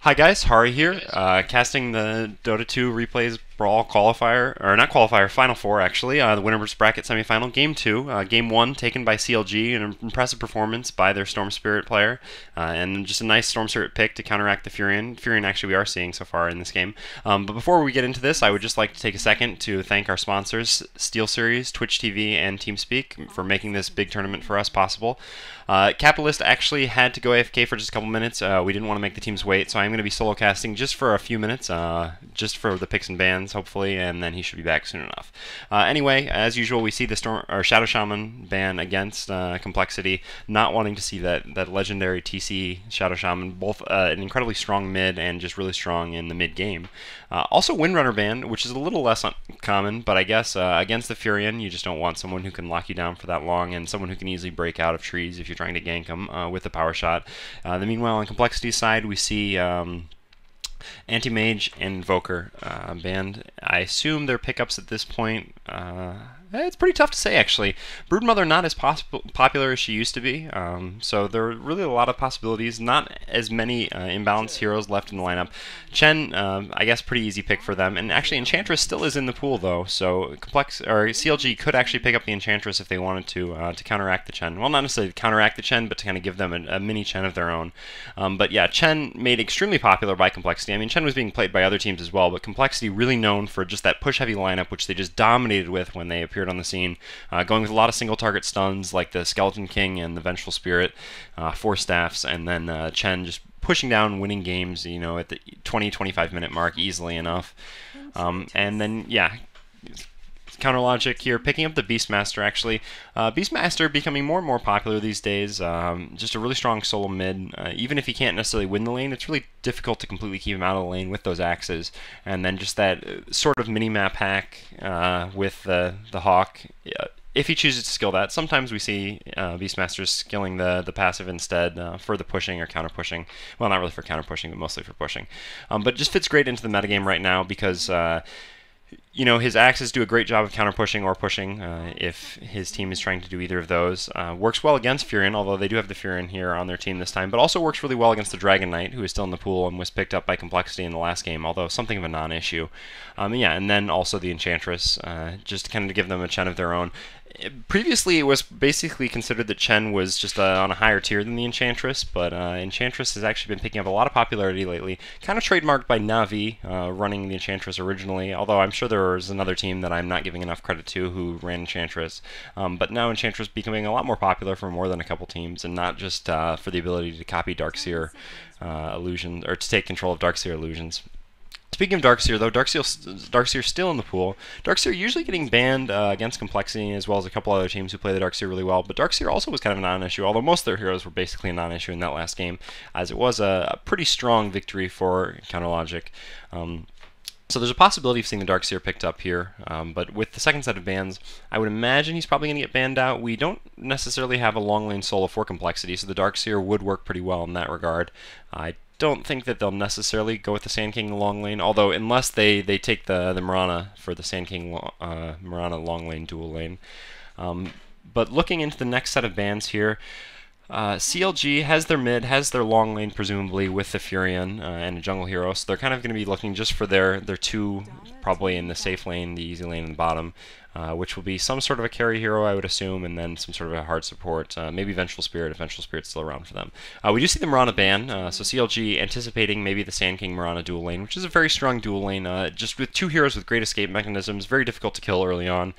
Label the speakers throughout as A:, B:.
A: Hi guys, Hari here, casting the Dota 2 Replays Brawl qualifier, or not qualifier, Final Four actually, the winners bracket semifinal, Game 2. Game 1 taken by CLG, an impressive performance by their Storm Spirit player, and just a nice Storm Spirit pick to counteract the Furion actually we are seeing so far in this game. But before we get into this, I would just like to take a second to thank our sponsors, SteelSeries, Twitch TV, and TeamSpeak for making this big tournament for us possible. Capitalist actually had to go AFK for just a couple minutes. We didn't want to make the teams wait, so I'm going to be solo casting just for a few minutes, just for the picks and bans, hopefully, and then he should be back soon enough. Anyway, as usual, we see the Shadow Shaman ban against Complexity, not wanting to see that legendary TC Shadow Shaman, both an incredibly strong mid and just really strong in the mid game. Also Windrunner ban, which is a little less common, but I guess against the Furion, you just don't want someone who can lock you down for that long and someone who can easily break out of trees if you're trying to gank them with the power shot. Meanwhile, on Complexity side, we see Anti-Mage and Invoker banned. I assume they're pickups at this point. It's pretty tough to say, actually. Broodmother not as popular as she used to be, so there are really a lot of possibilities. Not as many imbalanced heroes left in the lineup. Chen, I guess, pretty easy pick for them. And actually, Enchantress still is in the pool, though, so CLG could actually pick up the Enchantress if they wanted to counteract the Chen. Well, not necessarily counteract the Chen, but to kind of give them a mini Chen of their own. But yeah, Chen made extremely popular by Complexity. I mean, Chen was being played by other teams as well, but Complexity really known for just that push-heavy lineup, which they just dominated with when they appeared on the scene, going with a lot of single target stuns like the Skeleton King and the Vengeful Spirit, 4 staffs, and then Chen just pushing down, winning games, you know, at the 20-25 minute mark easily enough. And then, yeah, counter logic here, picking up the Beastmaster actually. Beastmaster becoming more and more popular these days, just a really strong solo mid. Even if he can't necessarily win the lane, it's really difficult to completely keep him out of the lane with those axes. And then just that sort of mini-map hack with the Hawk. If he chooses to skill that, sometimes we see Beastmasters skilling the passive instead for the pushing or counter pushing. Well, not really for counter pushing, but mostly for pushing. But just fits great into the metagame right now because you know, his axes do a great job of counter-pushing or pushing if his team is trying to do either of those. Works well against Furion, although they do have the Furion here on their team this time, but also works really well against the Dragon Knight, who is still in the pool and was picked up by Complexity in the last game, although something of a non-issue. Yeah, and then also the Enchantress, just kind of to give them a Chen of their own. Previously, it was basically considered that Chen was just on a higher tier than the Enchantress, but Enchantress has actually been picking up a lot of popularity lately. Kind of trademarked by Navi, running the Enchantress originally, although I'm sure there was another team that I'm not giving enough credit to who ran Enchantress. But now Enchantress becoming a lot more popular for more than a couple teams, and not just for the ability to copy Darkseer illusions, or to take control of Darkseer illusions. Speaking of Darkseer, though, Darkseer's still in the pool. Darkseer usually getting banned against Complexity, as well as a couple other teams who play the Darkseer really well, but Darkseer also was kind of a non-issue, although most of their heroes were basically a non-issue in that last game, as it was a pretty strong victory for Counterlogic. So there's a possibility of seeing the Darkseer picked up here, but with the second set of bans, I would imagine he's probably going to get banned out. We don't necessarily have a long lane solo for Complexity, so the Darkseer would work pretty well in that regard. I don't think that they'll necessarily go with the Sand King long lane, although unless they take the Mirana for the Sand King Mirana long lane dual lane. But looking into the next set of bans here, CLG has their mid, has their long lane presumably with the Furion and a jungle hero, so they're kind of going to be looking just for their two, probably in the safe lane, the easy lane in the bottom, which will be some sort of a carry hero, I would assume, and then some sort of a hard support, maybe Vengeful Spirit if Vengeful Spirit's still around for them. We do see the Mirana ban, so CLG anticipating maybe the Sand King Mirana dual lane, which is a very strong dual lane, just with two heroes with great escape mechanisms, very difficult to kill early on.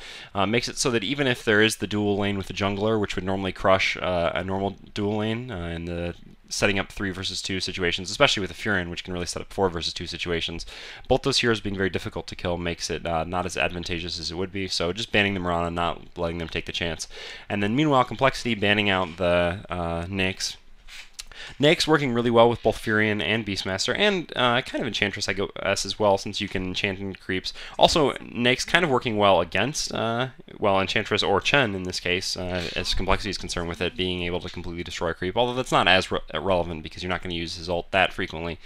A: Makes it so that even if there is the dual lane with the jungler, which would normally crush a normal dual lane in the setting up 3 versus 2 situations, especially with the Furion, which can really set up 4 versus 2 situations. Both those heroes being very difficult to kill makes it not as advantageous as it would be, so just banning the Mirana, not letting them take the chance. And then meanwhile, Complexity banning out the Nyx. Nyx working really well with both Furion and Beastmaster, and kind of Enchantress, I guess, as well, since you can enchant into creeps. Also, Nyx kind of working well against, well, Enchantress or Chen in this case, as Complexity is concerned with it, being able to completely destroy a creep, although that's not as relevant because you're not going to use his ult that frequently,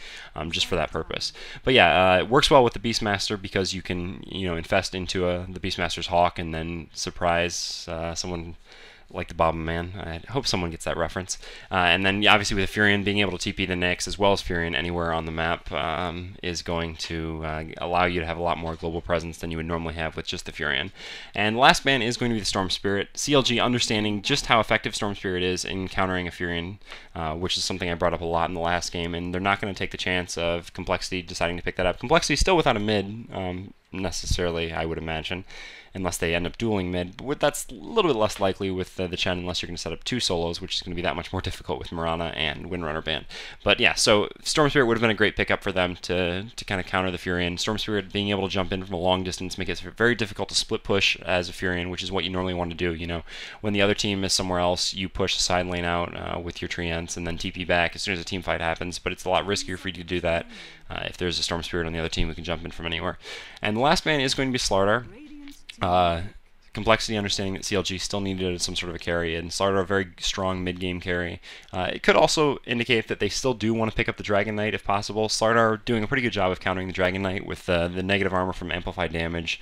A: just for that purpose. But yeah, it works well with the Beastmaster because you can, you know, infest into the Beastmaster's Hawk and then surprise someone like the Bob Man. I hope someone gets that reference. And then yeah, obviously with the Furion, being able to TP the Nyx as well as Furion anywhere on the map is going to allow you to have a lot more global presence than you would normally have with just the Furion. And the last ban is going to be the Storm Spirit. CLG understanding just how effective Storm Spirit is in countering a Furion, which is something I brought up a lot in the last game, and they're not going to take the chance of Complexity deciding to pick that up. Complexity still without a mid, necessarily, I would imagine, unless they end up dueling mid, but that's a little bit less likely with the Chen, unless you're going to set up 2 solos, which is going to be that much more difficult with Mirana and Windrunner ban. But yeah, so Storm Spirit would have been a great pickup for them to kind of counter the Furion. Storm Spirit being able to jump in from a long distance, make it very difficult to split push as a Furion, which is what you normally want to do. You know, when the other team is somewhere else, you push the side lane out with your Treants and then TP back as soon as a team fight happens, but it's a lot riskier for you to do that if there's a Storm Spirit on the other team who can jump in from anywhere. And the last ban is going to be Slardar. Complexity understanding that CLG still needed some sort of a carry, and Slardar a very strong mid-game carry. It could also indicate that they still do want to pick up the Dragon Knight if possible. Slardar doing a pretty good job of countering the Dragon Knight with the negative armor from amplified damage,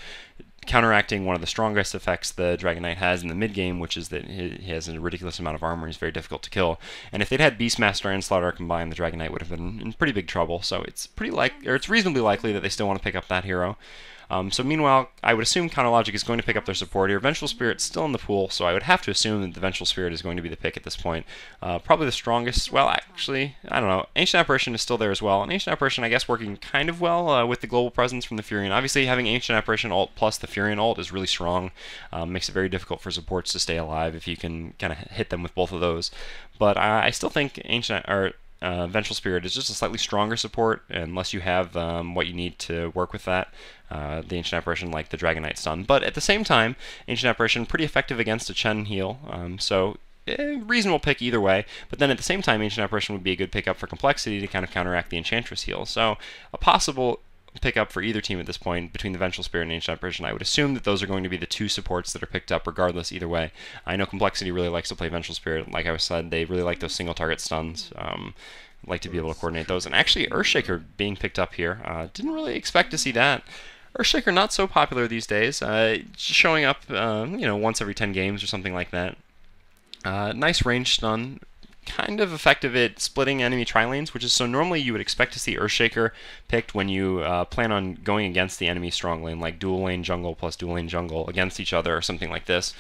A: counteracting one of the strongest effects the Dragon Knight has in the mid-game, which is that he has a ridiculous amount of armor. He's very difficult to kill. And if they'd had Beastmaster and Slardar combined, the Dragon Knight would have been in pretty big trouble. So it's it's reasonably likely that they still want to pick up that hero. So meanwhile, I would assume Counterlogic is going to pick up their support here. Vengeful Spirit's still in the pool, so I would have to assume that the Vengeful Spirit is going to be the pick at this point. Probably the strongest. Well, actually, I don't know. Ancient Apparition is still there as well, and Ancient Apparition, I guess, working kind of well with the global presence from the Furion. Obviously, having Ancient Apparition ult plus the Furion ult is really strong. Makes it very difficult for supports to stay alive if you can kind of hit them with both of those. But I still think Vengeful Spirit is just a slightly stronger support, unless you have what you need to work with that. The Ancient Apparition, like the Dragon Knight stun. But at the same time, Ancient Apparition pretty effective against a Chen heal, so reasonable pick either way. But then at the same time, Ancient Apparition would be a good pickup for Complexity to kind of counteract the Enchantress heal. So a possible pickup for either team at this point between the Vengeful Spirit and Ancient Apparition. I would assume that those are going to be the 2 supports that are picked up regardless either way. I know Complexity really likes to play Vengeful Spirit. Like I said, they really like those single target stuns. Like to be able to coordinate those. And actually Earthshaker being picked up here. Didn't really expect to see that. Earthshaker not so popular these days. Just showing up once every 10 games or something like that. Nice range stun. Kind of effective at splitting enemy tri-lanes, which is so normally you would expect to see Earthshaker picked when you plan on going against the enemy strong lane, like dual lane jungle plus dual lane jungle against each other or something like this.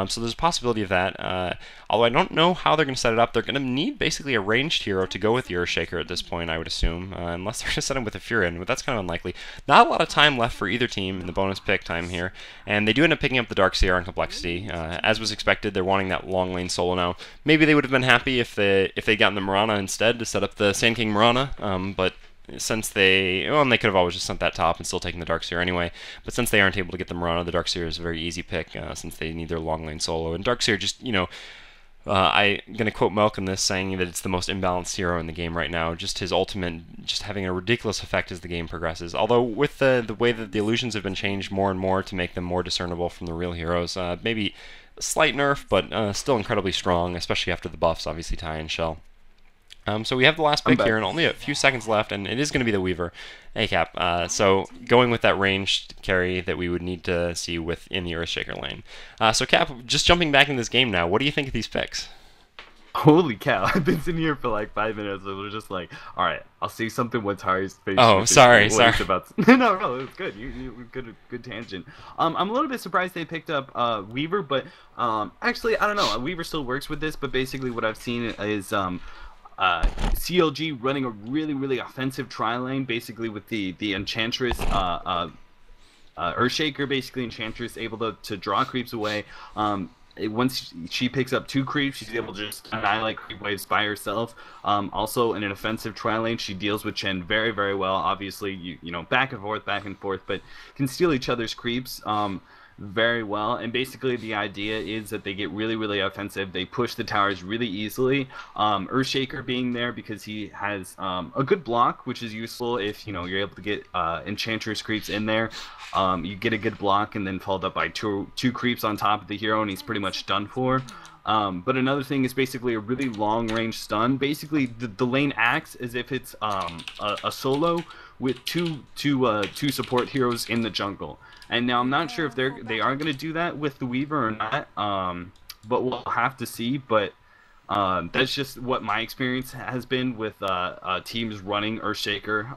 A: So there's a possibility of that. Although I don't know how they're going to set it up. They're going to need basically a ranged hero to go with the Earthshaker at this point, I would assume, unless they're going to set him with a Furion, but that's kind of unlikely. Not a lot of time left for either team in the bonus pick time here, and they do end up picking up the Darkseer on Complexity. As was expected, they're wanting that long lane solo now. Maybe they would have been happy if they'd gotten the Mirana instead to set up the Sand King Mirana, but since they could have always just sent that top and still taken the Darkseer anyway, but since they aren't able to get the Mirana, the Darkseer is a very easy pick since they need their long lane solo. And Darkseer just, I'm going to quote Melk in this, saying that it's the most imbalanced hero in the game right now. Just his ultimate, just having a ridiculous effect as the game progresses. Although with the way that the illusions have been changed more and more to make them more discernible from the real heroes, maybe a slight nerf, but still incredibly strong, especially after the buffs, obviously Ty and Shell. So we have the last pick here, and only a few seconds left, and it is going to be the Weaver. Hey, Cap. So going with that ranged carry that we would need to see in the Earthshaker lane. So Cap, just jumping back in this game now, what do you think of these picks?
B: Holy cow, I've been sitting here for like 5 minutes and we're just like, alright, I'll see something with Tari's face.
A: Oh, sorry.
B: No, it's good. You good tangent. I'm a little bit surprised they picked up Weaver, but actually, I don't know. Weaver still works with this, but basically what I've seen is CLG running a really offensive tri-lane, basically with the Enchantress, Earthshaker, basically Enchantress, able to draw creeps away. Once she picks up 2 creeps, she's able to just annihilate creep waves by herself. Also, in an offensive tri-lane, she deals with Chen very well. Obviously, you know, back and forth, but can steal each other's creeps very well. And basically, the idea is that they get really offensive. They push the towers really easily. Earthshaker being there because he has a good block, which is useful if you're able to get Enchantress creeps in there. You get a good block and then followed up by two creeps on top of the hero, and he's pretty much done for. But another thing is basically a really long range stun. Basically, the lane acts as if it's a solo with two support heroes in the jungle. And now I'm not sure if they are going to do that with the Weaver or not. but we'll have to see. But that's just what my experience has been with teams running Earthshaker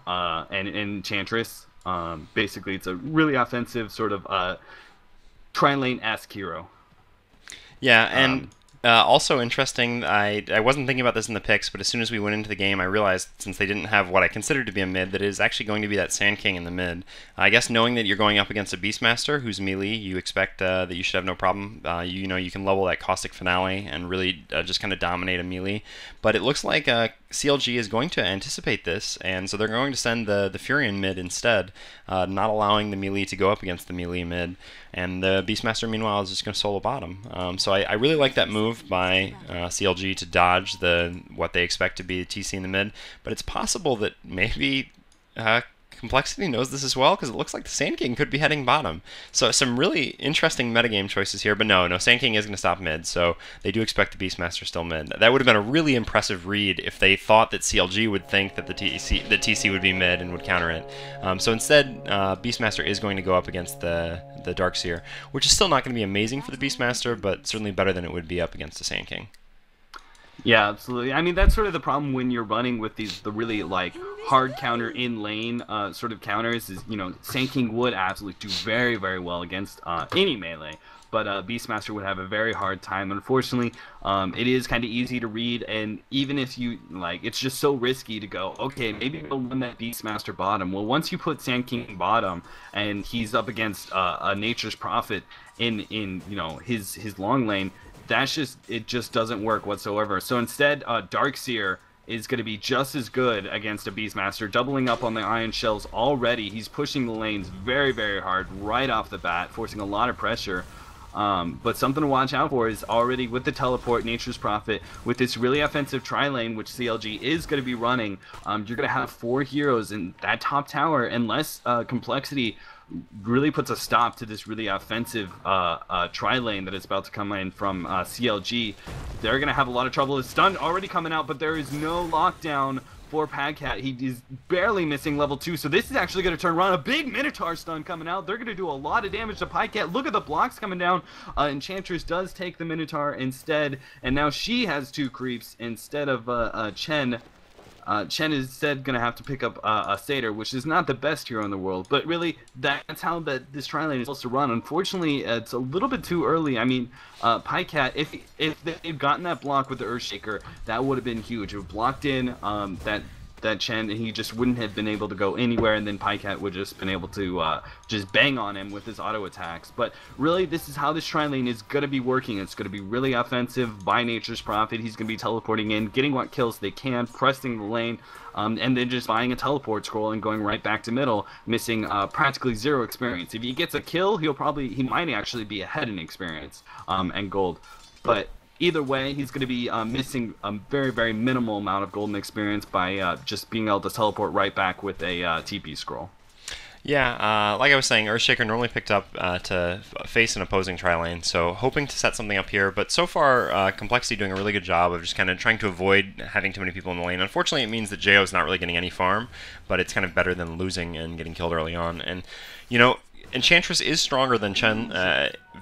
B: and Enchantress. Basically, it's a really offensive sort of tri-lane-esque hero.
A: Yeah, and
B: Um,
A: also interesting, I wasn't thinking about this in the picks, but as soon as we went into the game, I realized since they didn't have what I considered to be a mid, that it is actually going to be that Sand King in the mid. I guess knowing that you're going up against a Beastmaster who's melee, you expect that you should have no problem. You know, you can level that Caustic Finale and really just kind of dominate a melee. But it looks like CLG is going to anticipate this, and so they're going to send the Furion mid instead, not allowing the melee to go up against the melee mid. And the Beastmaster, meanwhile, is just going to solo bottom. So I really like that move by CLG to dodge what they expect to be TC in the mid. But it's possible that maybe Complexity knows this as well, because it looks like the Sand King could be heading bottom. So some really interesting metagame choices here. But no, Sand King is going to stop mid, so they do expect the Beastmaster still mid. That would have been a really impressive read if they thought that CLG would think that the TC would be mid and would counter it. So instead, Beastmaster is going to go up against the Darkseer, which is still not going to be amazing for the Beastmaster, but certainly better than it would be up against the Sand King.
B: Yeah, absolutely. I mean, that's sort of the problem when you're running with the really like hard counter in lane sort of counters. Is Sand King would absolutely do very very well against any melee, but Beastmaster would have a very hard time. Unfortunately, it is kind of easy to read, and even if you it's just so risky to go. Okay, maybe we'll run that Beastmaster bottom. Well, once you put Sand King bottom, and he's up against a Nature's Prophet in his long lane. It just doesn't work whatsoever. So instead, Darkseer is going to be just as good against a Beastmaster, doubling up on the Iron Shells already. He's pushing the lanes very, very hard right off the bat, forcing a lot of pressure. But something to watch out for is already with the teleport, Nature's Prophet, with this really offensive tri-lane, which CLG is going to be running, you're going to have 4 heroes in that top tower, unless Complexity really puts a stop to this really offensive tri-lane that is about to come in from CLG. They're going to have a lot of trouble. His stun already coming out, but there is no lockdown for Padcat. He is barely missing level 2, so this is actually going to turn around. A big Minotaur stun coming out. They're going to do a lot of damage to Padcat. Look at the blocks coming down. Enchantress does take the Minotaur instead, and now she has 2 creeps instead of Chen. Chen is instead going to have to pick up a Satyr, which is not the best hero in the world, but really that's how this tri-lane is supposed to run. Unfortunately, it's a little bit too early. I mean, Pycat, if they'd gotten that block with the Earthshaker, that would have been huge. It would have blocked in that Chen, and he just wouldn't have been able to go anywhere, and then Pycat would have just been able to just bang on him with his auto attacks. But really, this is how this tri-lane is going to be working. It's going to be really offensive by Nature's Prophet. He's going to be teleporting in, getting what kills they can, pressing the lane, and then just buying a teleport scroll and going right back to middle, missing practically 0 experience. If he gets a kill, he might actually be ahead in experience and gold. But either way, he's going to be missing a very, very minimal amount of golden experience by just being able to teleport right back with a TP scroll.
A: Yeah, like I was saying, Earthshaker normally picked up to face an opposing tri-lane, so hoping to set something up here, but so far Complexity doing a really good job of just kind of trying to avoid having too many people in the lane. Unfortunately, it means that JO's not really getting any farm, but it's kind of better than losing and getting killed early on. And, Enchantress is stronger than Chen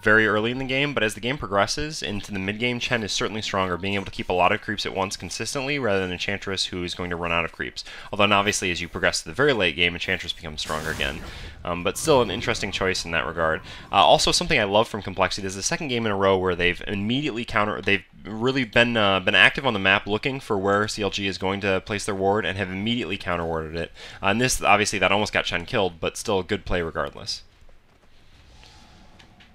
A: very early in the game, but as the game progresses into the mid-game, Chen is certainly stronger, being able to keep a lot of creeps at once consistently, rather than Enchantress, who is going to run out of creeps. Although, obviously, as you progress to the very late game, Enchantress becomes stronger again. But still an interesting choice in that regard. Also, something I love from Complexity, this is the second game in a row where they've immediately they've really been active on the map looking for where CLG is going to place their ward, and have immediately counter-warded it. And this, obviously, that almost got Chen killed, but still a good play regardless.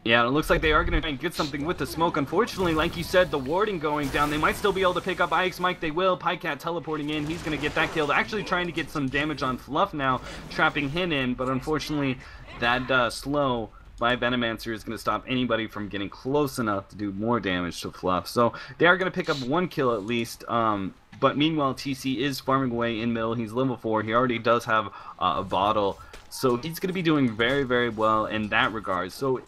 B: Yeah, it looks like they are going to try and get something with the smoke. Unfortunately, like you said, the warding going down. They might still be able to pick up Ix Mike. They will. Pycat teleporting in. He's going to get that kill. Actually trying to get some damage on Fluff now, trapping him in. But unfortunately, that slow by Venomancer is going to stop anybody from getting close enough to do more damage to Fluff. So they are going to pick up 1 kill at least. But meanwhile, TC is farming away in middle. He's level 4. He already does have a bottle. So he's going to be doing very, very well in that regard. So,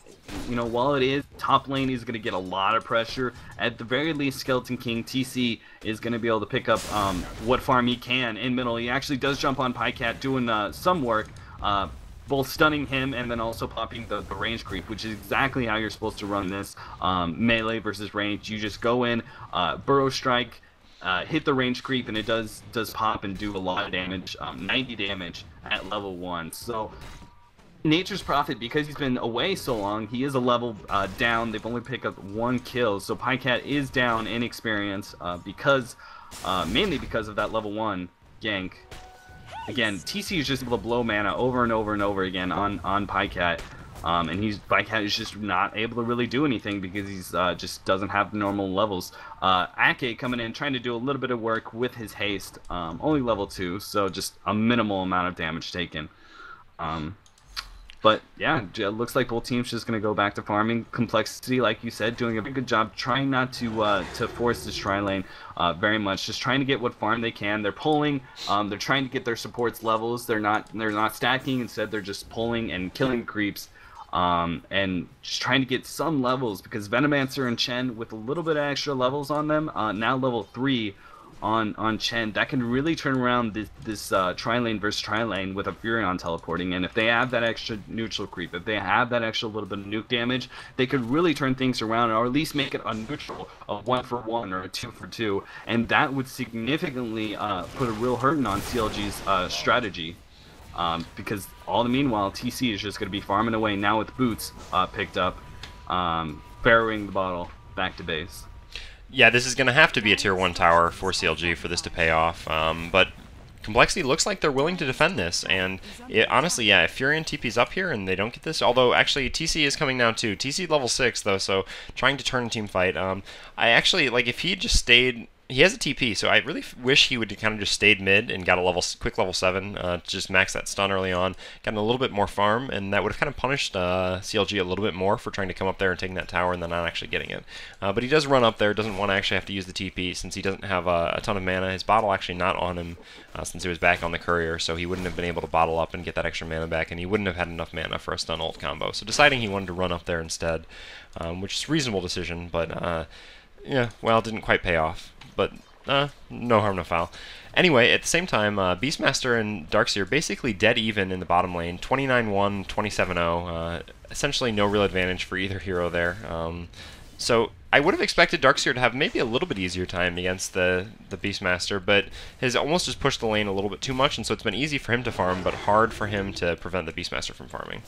B: while it is top lane is going to get a lot of pressure, at the very least Skeleton King TC is going to be able to pick up what farm he can in middle. He actually does jump on Pycat doing some work, both stunning him and then also popping the range creep, which is exactly how you're supposed to run this melee versus range. You just go in, burrow strike, hit the range creep, and it does pop and do a lot of damage, 90 damage at level 1. So Nature's Prophet, because he's been away so long, he is a level down. They've only picked up 1 kill, so Pycat is down in experience mainly because of that level 1 gank. Again, TC is just able to blow mana over and over and over again on Pycat, and Pycat is just not able to really do anything because he's just doesn't have the normal levels. Ake coming in, trying to do a little bit of work with his haste, only level 2, so just a minimal amount of damage taken. But yeah, it looks like both teams just going to go back to farming. Complexity, like you said, doing a very good job trying not to force this tri lane very much. Just trying to get what farm they can. They're pulling. They're trying to get their supports levels. They're not stacking. Instead, they're just pulling and killing creeps. And just trying to get some levels, because Venomancer and Chen with a little bit of extra levels on them, now level 3 on Chen, that can really turn around this tri-lane versus tri-lane with a Furion teleporting. And if they have that extra neutral creep, if they have that extra little bit of nuke damage, they could really turn things around, or at least make it a neutral, a 1-for-1 or a 2-for-2, and that would significantly put a real hurting on CLG's strategy. Because all the meanwhile, TC is just going to be farming away now with boots picked up, farrowing the bottle back to base.
A: Yeah, this is going to have to be a tier 1 tower for CLG for this to pay off, but Complexity looks like they're willing to defend this, and honestly, yeah, if Furion TP's up here and they don't get this, although actually TC is coming now too. TC level 6 though, so trying to turn a team fight. I actually, like, if he just stayed... He has a TP, so I really wish he would kind of just stayed mid and got a quick level 7, to just max that stun early on, gotten a little bit more farm, and that would have kind of punished CLG a little bit more for trying to come up there and taking that tower and then not actually getting it. But he does run up there, doesn't want to actually have to use the TP since he doesn't have a ton of mana. His bottle actually not on him since he was back on the courier, so he wouldn't have been able to bottle up and get that extra mana back, and he wouldn't have had enough mana for a stun ult combo. So deciding he wanted to run up there instead, which is a reasonable decision, but yeah, well, it didn't quite pay off. But no harm, no foul. Anyway, at the same time, Beastmaster and Darkseer basically dead even in the bottom lane, 29-1, 27-0. Essentially no real advantage for either hero there. So I would have expected Darkseer to have maybe a little bit easier time against the Beastmaster, but has almost just pushed the lane a little bit too much, and so it's been easy for him to farm, but hard for him to prevent the Beastmaster from farming.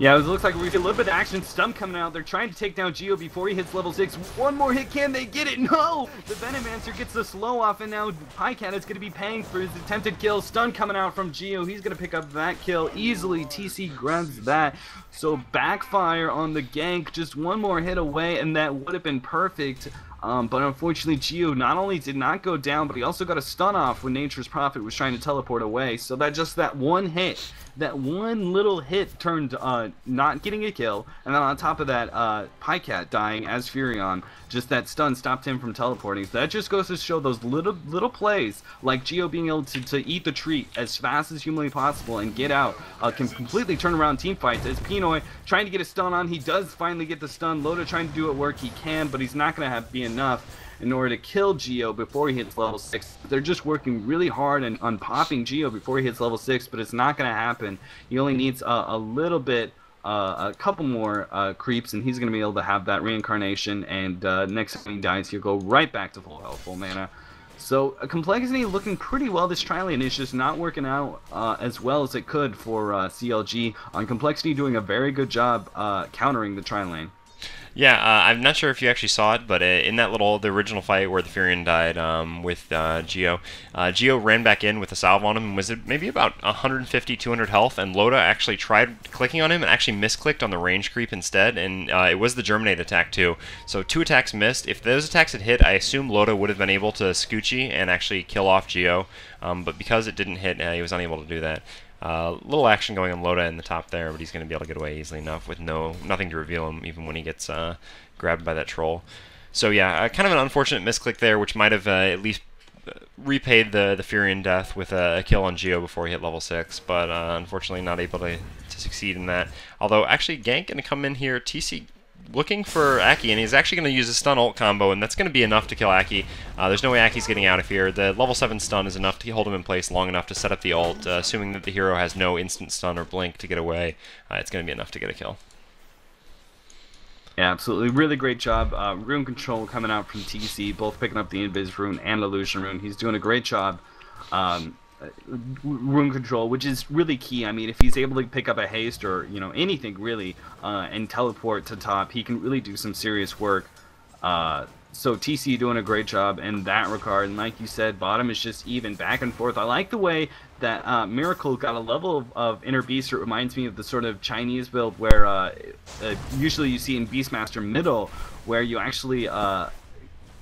B: Yeah, it looks like we get a little bit of action. Stump coming out. They're trying to take down Geo before he hits level 6. One more hit. Can they get it? No! The Venomancer gets the slow off, and now Pycat is going to be paying for his attempted kill. Stun coming out from Geo. He's going to pick up that kill easily. TC grabs that. So backfire on the gank. Just one more hit away, and that would have been perfect. But unfortunately, Geo not only did not go down, but he also got a stun off when Nature's Prophet was trying to teleport away. So that one hit, that one little hit turned not getting a kill, and then on top of that, Pycat dying as Furion. Just that stun stopped him from teleporting. So that just goes to show those little plays, like Geo being able to eat the treat as fast as humanly possible and get out, can completely turn around team fights. As Pinoy trying to get a stun on, he does finally get the stun. Loda trying to do it work, he can, but he's not going to be enough in order to kill Geo before he hits level 6. They're just working really hard on popping Geo before he hits level 6, but it's not going to happen. He only needs a little bit, a couple more creeps, and he's going to be able to have that reincarnation, and next time he dies, he'll go right back to full health, full mana. So Complexity looking pretty well this tri-lane. It's just not working out as well as it could for CLG. On Complexity doing a very good job countering the tri-lane.
A: Yeah, I'm not sure if you actually saw it, but in that the original fight where the Furion died with Geo, Geo ran back in with a salve on him and was maybe about 150, 200 health, and Loda actually tried clicking on him and actually misclicked on the range creep instead, and it was the Germinate attack too. So 2 attacks missed. If those attacks had hit, I assume Loda would have been able to Scoochie and actually kill off Geo, but because it didn't hit, he was unable to do that. Little action going on Loda in the top there, but he's going to be able to get away easily enough with nothing to reveal him, even when he gets grabbed by that troll. So yeah, kind of an unfortunate misclick there, which might have at least repaid the Furion death with a kill on Geo before he hit level 6, but unfortunately not able to succeed in that. Although actually Gank going to come in here, TC looking for Aki, and he's actually going to use a stun ult combo, and that's going to be enough to kill Aki. There's no way Aki's getting out of here. The level 7 stun is enough to hold him in place long enough to set up the ult. Assuming that the hero has no instant stun or blink to get away, it's going to be enough to get a kill.
B: Yeah, absolutely. Really great job. Rune control coming out from TC, both picking up the Invis rune and Illusion rune. He's doing a great job. Rune control, which is really key. I mean, if he's able to pick up a haste or anything really, and teleport to top, he can really do some serious work. So TC doing a great job in that regard. And like you said, bottom is just even back and forth. I like the way that Miracle got a level of Inner Beast. It reminds me of the sort of Chinese build where usually you see in Beastmaster middle, where you actually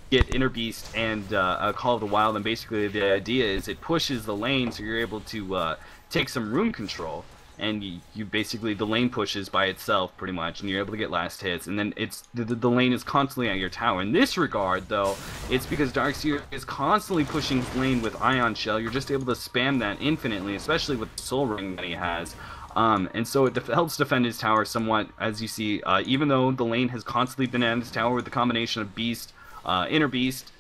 B: get Inner Beast and Call of the Wild, and basically the idea is it pushes the lane, so you're able to take some rune control, and you basically, the lane pushes by itself pretty much, and you're able to get last hits, and then it's the lane is constantly at your tower. In this regard though, it's because Darkseer is constantly pushing his lane with Ion Shell. You're just able to spam that infinitely, especially with the Soul Ring that he has. And so it helps defend his tower somewhat, as you see, even though the lane has constantly been at his tower with the combination of Beast, Inner Beast,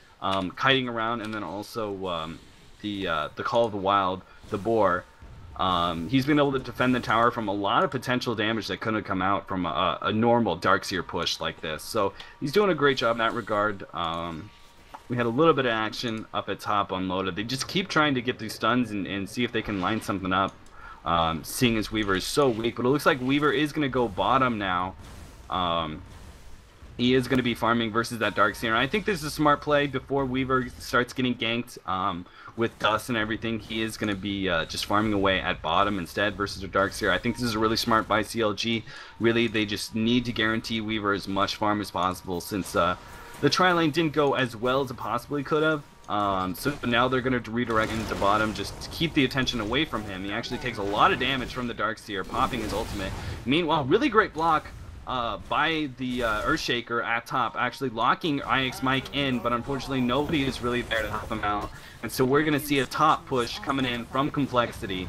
B: kiting around, and then also the Call of the Wild, the Boar. He's been able to defend the tower from a lot of potential damage that couldn't have come out from a normal Darkseer push like this. So he's doing a great job in that regard. We had a little bit of action up at top on Loda. They just keep trying to get these stuns and see if they can line something up, seeing as Weaver is so weak. But it looks like Weaver is going to go bottom now. He is going to be farming versus that Darkseer. And I think this is a smart play before Weaver starts getting ganked with dust and everything. He is going to be just farming away at bottom instead versus a Darkseer. I think this is a really smart by CLG. Really, they just need to guarantee Weaver as much farm as possible, since the tri-lane didn't go as well as it possibly could have. So now they're going to redirect into bottom just to keep the attention away from him. He actually takes a lot of damage from the Darkseer, popping his ultimate. Meanwhile, really great block by the Earthshaker at top, actually locking IX Mike in, but unfortunately nobody is really there to help him out. And so we're going to see a top push coming in from Complexity.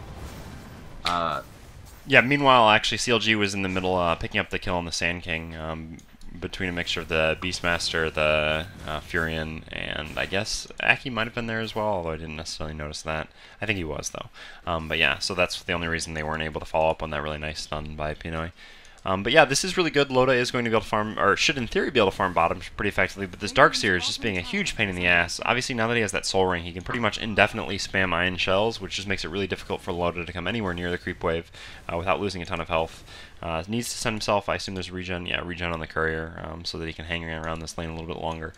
A: Yeah, meanwhile, actually, CLG was in the middle picking up the kill on the Sand King, between a mixture of the Beastmaster, the Furion, and I guess Aki might have been there as well, although I didn't necessarily notice that. I think he was, though. But yeah, so that's the only reason they weren't able to follow up on that really nice stun by Pinoy. But yeah, this is really good. Loda is going to be able to farm, or should in theory be able to farm bottom pretty effectively, but this Darkseer is just being a huge pain in the ass. Obviously, now that he has that Soul Ring, he can pretty much indefinitely spam Iron Shells, which just makes it really difficult for Loda to come anywhere near the creep wave without losing a ton of health. Needs to send himself, I assume there's regen, yeah, regen on the courier, so that he can hang around this lane a little bit longer.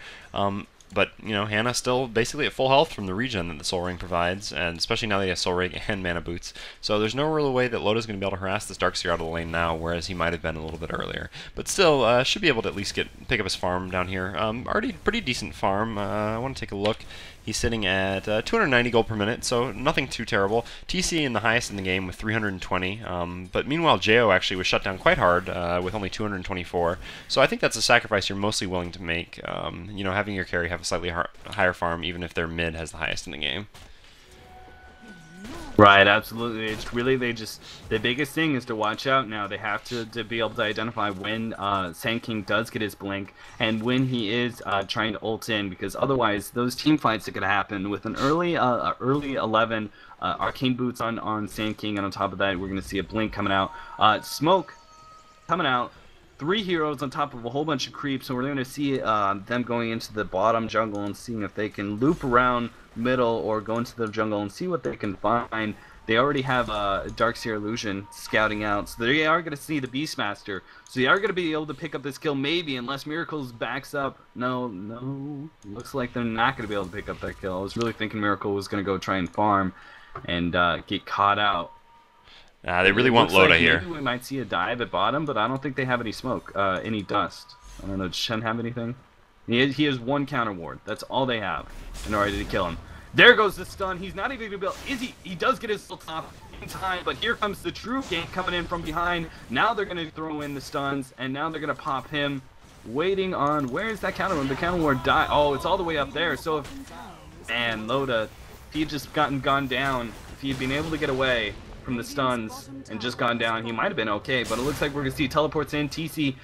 A: But, Hannah still basically at full health from the regen that the Soul Ring provides, and especially now that he has Soul Ring and Mana Boots. So there's no real way that Loda's going to be able to harass this Darkseer out of the lane now, whereas he might have been a little bit earlier. But still, should be able to at least pick up his farm down here. Already pretty decent farm. I want to take a look. He's sitting at 290 gold per minute, so nothing too terrible. TC in the highest in the game with 320, but meanwhile Jo actually was shut down quite hard with only 224. So I think that's a sacrifice you're mostly willing to make, having your carry have a slightly higher farm, even if their mid has the highest in the game.
B: Right, absolutely. It's really, the biggest thing is to watch out now. They have to be able to identify when Sand King does get his blink and when he is trying to ult in, because otherwise those team fights that could happen with an early 11 arcane boots on Sand King, and on top of that we're going to see a blink coming out. Smoke coming out. 3 heroes on top of a whole bunch of creeps, so we're going to see them going into the bottom jungle and seeing if they can loop around middle or go into the jungle and see what they can find. They already have Darkseer Illusion scouting out, so they are going to see the Beastmaster. So they are going to be able to pick up this kill maybe, unless Miracles backs up. No, looks like they're not going to be able to pick up that kill. I was really thinking Miracle was going to go try and farm and get caught out.
A: They really want Loda here.
B: Maybe we might see a dive at bottom, but I don't think they have any smoke, any dust. I don't know, does Shen have anything? He has 1 counter ward. That's all they have in order to kill him. There goes the stun. He's not even going to be able... He does get his ult off in time, but here comes the true gank coming in from behind. Now they're going to throw in the stuns, and now they're going to pop him. Waiting on... Where is that counter ward? The counter ward died. Oh, it's all the way up there. So if... Man, Loda, if he had just gone down, if he had been able to get away from the stuns and just gone down, he might have been okay, but it looks like we're going to see teleports in. TC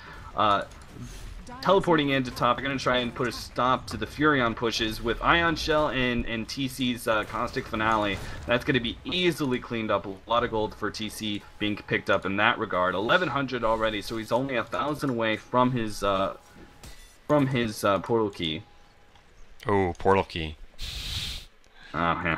B: teleporting into top. They're going to try and put a stop to the Furion pushes with Ion Shell and TC's Caustic Finale. That's going to be easily cleaned up. A lot of gold for TC being picked up in that regard. 1100 already, so he's only 1,000 away from his portal key.
A: Oh, portal key.
B: Oh, yeah.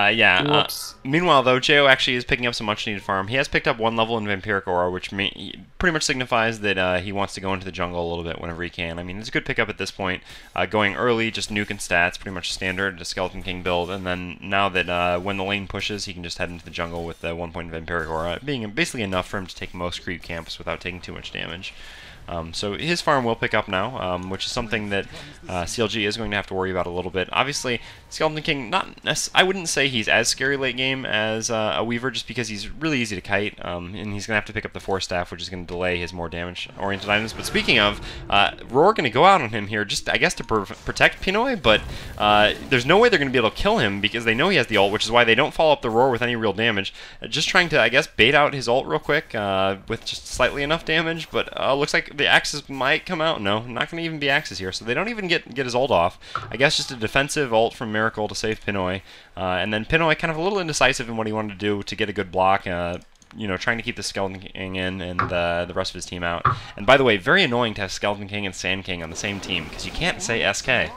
A: Yeah.
B: Whoops.
A: Meanwhile, though, Jo actually is picking up some much-needed farm. He has picked up 1 level in Vampiric Aura, which pretty much signifies that he wants to go into the jungle a little bit whenever he can. I mean, it's a good pickup at this point. Going early, just nuking stats, pretty much standard, a Skeleton King build, and then now that when the lane pushes, he can just head into the jungle with the 1 point Vampiric Aura, being basically enough for him to take most creep camps without taking too much damage. So his farm will pick up now, which is something that CLG is going to have to worry about a little bit. Obviously, Skeleton King, I wouldn't say he's as scary late game as a Weaver, just because he's really easy to kite, and he's going to have to pick up the Force Staff, which is going to delay his more damage-oriented items. But speaking of, Roar going to go out on him here, just I guess to protect Pinoy, but there's no way they're going to be able to kill him because they know he has the ult, which is why they don't follow up the Roar with any real damage. Just trying to, I guess, bait out his ult real quick with just slightly enough damage, but looks like the axes might come out. No, not going to even be axes here, so they don't even get his ult off. I guess just a defensive ult from Miracle to save Pinoy, and then Pinoy kind of a little indecisive in what he wanted to do to get a good block, you know, trying to keep the Skeleton King in and the rest of his team out. And by the way, very annoying to have Skeleton King and Sand King on the same team, because you can't say SK.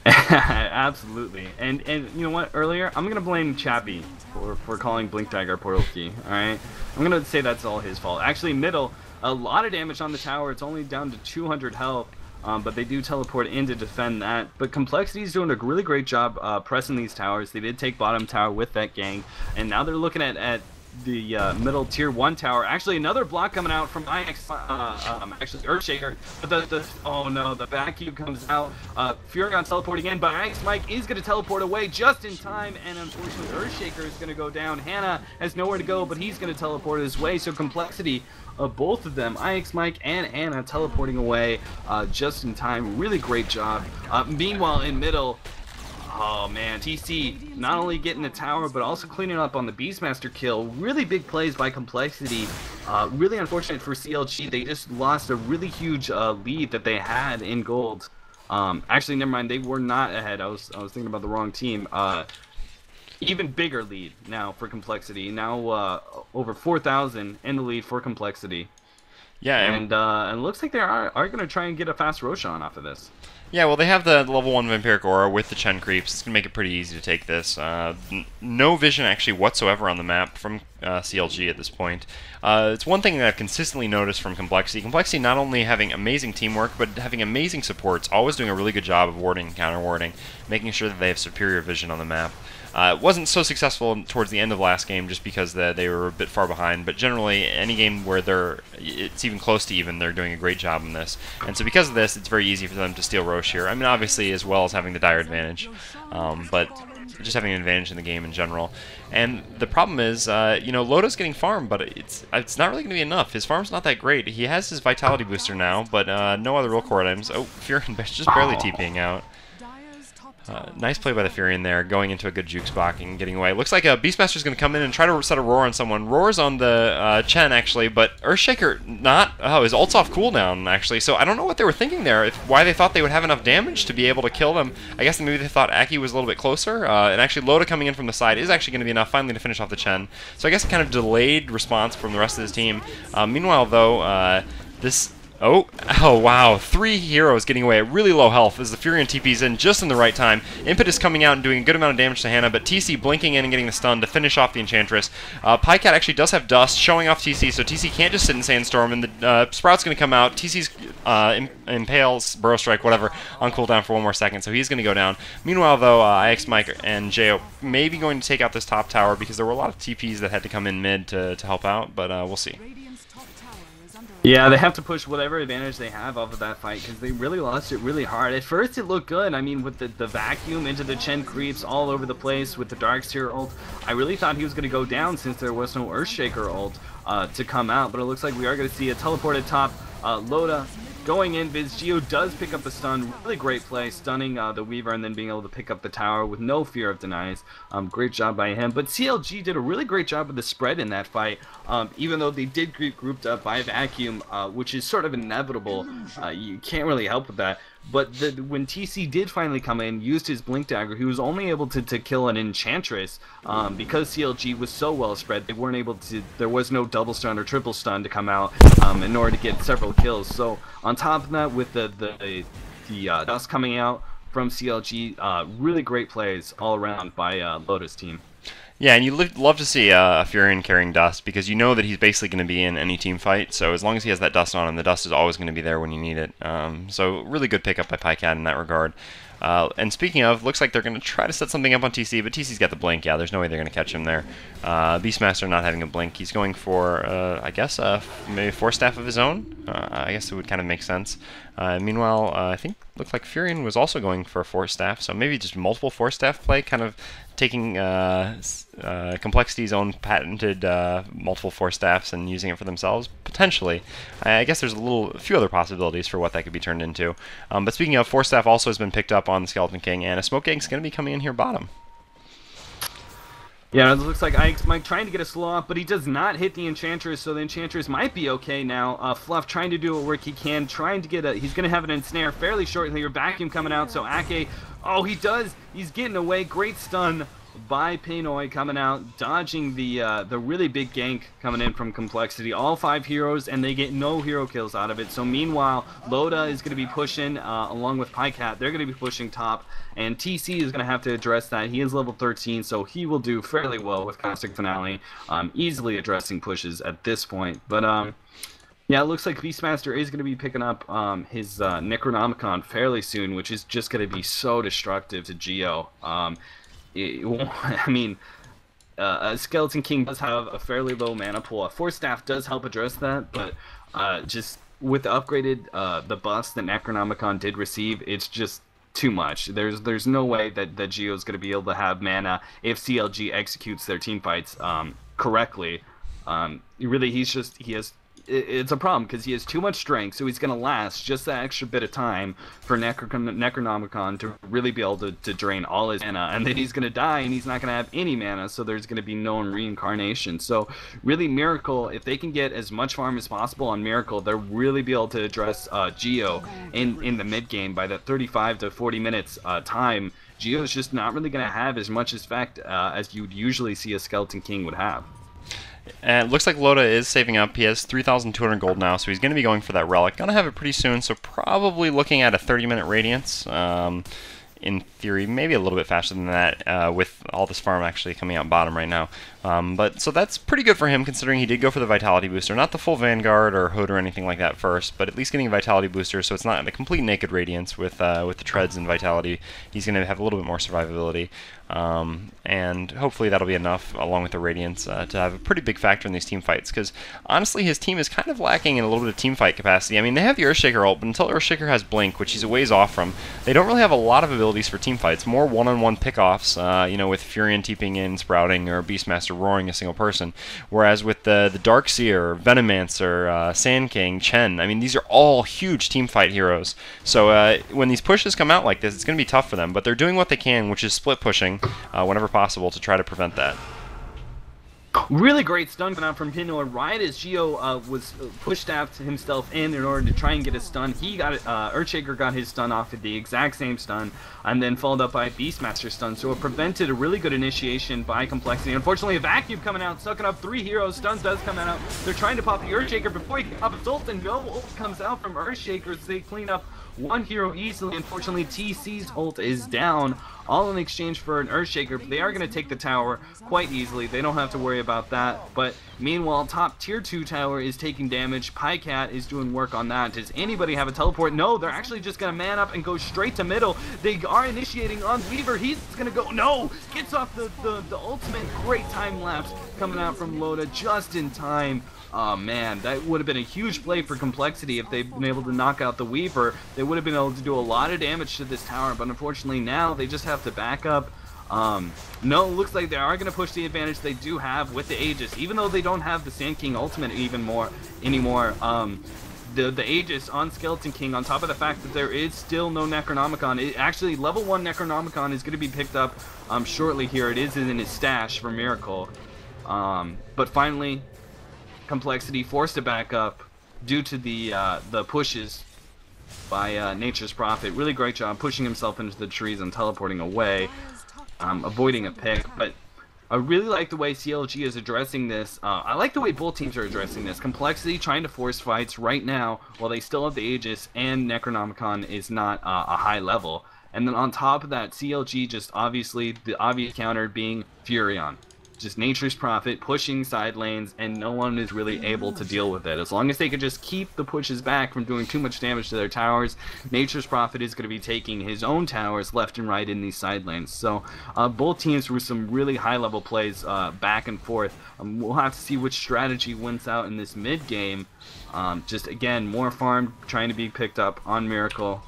B: Absolutely. And you know what, earlier, I'm going to blame Chappie for calling Blink Dagger Portal Key, alright? I'm going to say that's all his fault. Actually, middle, a lot of damage on the tower. It's only down to 200 health, but they do teleport in to defend that. But Complexity's doing a really great job pressing these towers. They did take bottom tower with that gang, and now they're looking at the middle tier 1 tower. Actually, another block coming out from IX, actually Earthshaker, but oh no, the vacuum comes out. Furion teleporting in, but IX Mike is going to teleport away just in time, and unfortunately Earthshaker is going to go down. Hannah has nowhere to go, but he's going to teleport his way, so Complexity, both of them, IX Mike and Anna, teleporting away just in time. Really great job. Meanwhile, in middle, oh man, TC not only getting the tower, but also cleaning up on the Beastmaster kill. Really big plays by Complexity. Really unfortunate for CLG. They just lost a really huge lead that they had in gold. Actually, never mind. They were not ahead. I was thinking about the wrong team. Even bigger lead now for Complexity. Now over 4,000 in the lead for Complexity.
A: Yeah,
B: and it looks like they are going to try and get a fast Roshan off of this.
A: Yeah, well, they have the level 1 Vampiric Aura with the Chen creeps. It's going to make it pretty easy to take this. No vision, actually, whatsoever on the map from CLG at this point. It's one thing that I've consistently noticed from Complexity. Complexity not only having amazing teamwork, but having amazing supports, always doing a really good job of warding and counter-warding, making sure that they have superior vision on the map. It wasn't so successful towards the end of last game just because they were a bit far behind, but generally any game where it's even close to even, they're doing a great job in this. And so because of this, it's very easy for them to steal Roche here. I mean, obviously, as well as having the dire advantage, but just having an advantage in the game in general. And the problem is, you know, Loda's getting farmed, but it's not really going to be enough. His farm's not that great. He has his Vitality booster now, but no other real core items. Oh, Furion just barely TPing out. Nice play by the Furion there, going into a good juke spot and getting away. Looks like Beastmaster's going to come in and try to set a Roar on someone. Roar's on the Chen, actually, but Earthshaker not. Oh, his ult's off cooldown, actually. So I don't know what they were thinking there, why they thought they would have enough damage to be able to kill them. I guess maybe they thought Aki was a little bit closer, and actually Loda coming in from the side is actually going to be enough finally to finish off the Chen. So I guess a kind of delayed response from the rest of his team. Meanwhile, though, this... Oh wow, 3 heroes getting away at really low health as the Furion TP's in just in the right time. Impetus coming out and doing a good amount of damage to Hannah, but TC blinking in and getting the stun to finish off the Enchantress. Pycat actually does have Dust showing off TC, so TC can't just sit in Sandstorm, and the Sprout's going to come out. TC's Impales, Burrow Strike, whatever, on cooldown for 1 more second, so he's going to go down. Meanwhile, though, IX Mike and Jo may be going to take out this top tower because there were a lot of TPs that had to come in mid to help out, but we'll see.
B: Yeah, they have to push whatever advantage they have off of that fight because they really lost it really hard. At first it looked good. I mean, with the vacuum into the Chen creeps all over the place with the Darkseer ult, I really thought he was going to go down since there was no Earthshaker ult to come out. But it looks like we are going to see a teleported top Loda going in, Geo does pick up the stun. Really great play, stunning the Weaver and then being able to pick up the tower with no fear of denies. Great job by him. But CLG did a really great job with the spread in that fight, even though they did get grouped up by Vacuum, which is sort of inevitable. You can't really help with that. But when TC did finally come in, used his Blink Dagger, he was only able to kill an Enchantress because CLG was so well spread. They weren't able to. There was no double stun or triple stun to come out in order to get several kills. So on top of that, with the dust coming out from CLG, really great plays all around by Loda's team.
A: Yeah, and you love to see a Furion carrying dust because you know that he's basically going to be in any team fight. So as long as he has that dust on him, the dust is always going to be there when you need it. So really good pickup by PyCat in that regard. And speaking of, looks like they're going to try to set something up on TC, but TC's got the blink. Yeah, there's no way they're going to catch him there. Beastmaster not having a blink. He's going for, I guess, maybe 4 staff of his own. I guess it would kind of make sense. Meanwhile, I think looks like Furion was also going for a 4 staff, so maybe just multiple 4 staff play, kind of taking Complexity's own patented multiple 4 staffs and using it for themselves, potentially. I guess there's a few other possibilities for what that could be turned into. But speaking of, 4 staff also has been picked up on the Skeleton King, and a Smoke Egg's going to be coming in here bottom.
B: Yeah, it looks like Ike's Mike trying to get a slow off, but he does not hit the Enchantress, so the Enchantress might be okay now. Fluff trying to do what work he can, trying to get he's going to have an ensnare fairly shortly here. Vacuum coming out, so Ake, oh, he does. He's getting away. Great stun by Pinoy coming out, dodging the really big gank coming in from Complexity. All 5 heroes, and they get no hero kills out of it. So meanwhile, Loda is going to be pushing, along with PyCat. They're going to be pushing top, and TC is going to have to address that. He is level 13, so he will do fairly well with Caustic Finale, easily addressing pushes at this point. But yeah, it looks like Beastmaster is going to be picking up his Necronomicon fairly soon, which is just going to be so destructive to Geo. I mean, Skeleton King does have a fairly low mana pool. A 4 staff does help address that, but just with the upgraded the buffs that Necronomicon did receive, it's just too much. There's no way that Geo is going to be able to have mana if CLG executes their team fights correctly. Really, it's a problem because he has too much strength, so he's going to last just that extra bit of time for Necronomicon to really be able to drain all his mana, and then he's going to die and he's not going to have any mana, so there's going to be no reincarnation. So really, Miracle, if they can get as much farm as possible on Miracle, they'll really be able to address Geo in the mid game. By that 35 to 40 minutes time, Geo is just not really going to have as much effect as you'd usually see a Skeleton King would have.
A: And it looks like Loda is saving up. He has 3,200 gold now, so he's going to be going for that relic. Going to have it pretty soon, so probably looking at a 30-minute Radiance. In theory, maybe a little bit faster than that, with all this farm actually coming out bottom right now. But so that's pretty good for him, considering he did go for the Vitality Booster. Not the full Vanguard or Hood or anything like that first, but at least getting a Vitality Booster, so it's not a complete naked Radiance with the Treads and Vitality. He's going to have a little bit more survivability. And hopefully that'll be enough, along with the Radiance, to have a pretty big factor in these team fights, because honestly his team is kind of lacking in a little bit of team fight capacity. I mean, they have the Earthshaker ult, but until Earthshaker has Blink, which he's a ways off from, they don't really have a lot of abilities for team fights. More one-on-one pickoffs, you know, with Furion TPing in, Sprouting, or Beastmaster roaring a single person, whereas with the Darkseer, Venomancer, Sand King, Chen, I mean, these are all huge team fight heroes. So when these pushes come out like this, it's going to be tough for them, but they're doing what they can, which is split pushing whenever possible to try to prevent that.
B: Really great stun coming out from Pinoy right as Geo was pushed out himself in order to try and get a stun. He got it, Earthshaker got his stun off at the exact same stun, and then followed up by Beastmaster stun, so it prevented a really good initiation by Complexity. Unfortunately, a Vacuum coming out, sucking up 3 heroes. Stuns does come out. They're trying to pop the Earthshaker before he can pop his ult, and no ult comes out from Earthshaker, so they clean up 1 hero easily. Unfortunately, TC's ult is down, all in exchange for an Earthshaker, but they are going to take the tower quite easily. They don't have to worry about that. But meanwhile, top tier 2 tower is taking damage. PyCat is doing work on that. Does anybody have a teleport? No, they're actually just going to man up and go straight to middle. They are initiating on Weaver. He's going to go, no, gets off the ultimate. Great time lapse coming out from Loda just in time. Oh man, that would have been a huge play for Complexity if they'd been able to knock out the Weaver. They would have been able to do a lot of damage to this tower, but unfortunately now they just have to back up. No, it looks like they are going to push the advantage they do have with the Aegis, even though they don't have the Sand King ultimate anymore. the Aegis on Skeleton King, on top of the fact that there is still no Necronomicon. Actually, level 1 Necronomicon is going to be picked up shortly here. It is in his stash for Miracle. But finally, Complexity forced to back up due to the pushes by Nature's Prophet. Really great job pushing himself into the trees and teleporting away, avoiding a pick. But I really like the way CLG is addressing this. I like the way both teams are addressing this. Complexity trying to force fights right now while they still have the Aegis, and Necronomicon is not a high level. And then on top of that, CLG just obviously, the obvious counter being Furion. Just Nature's Prophet pushing side lanes, and no one is really able to deal with it. As long as they can just keep the pushes back from doing too much damage to their towers, Nature's Prophet is going to be taking his own towers left and right in these side lanes. So both teams with some really high level plays back and forth. We'll have to see which strategy wins out in this mid game. Just again, more farm trying to be picked up on Miracle.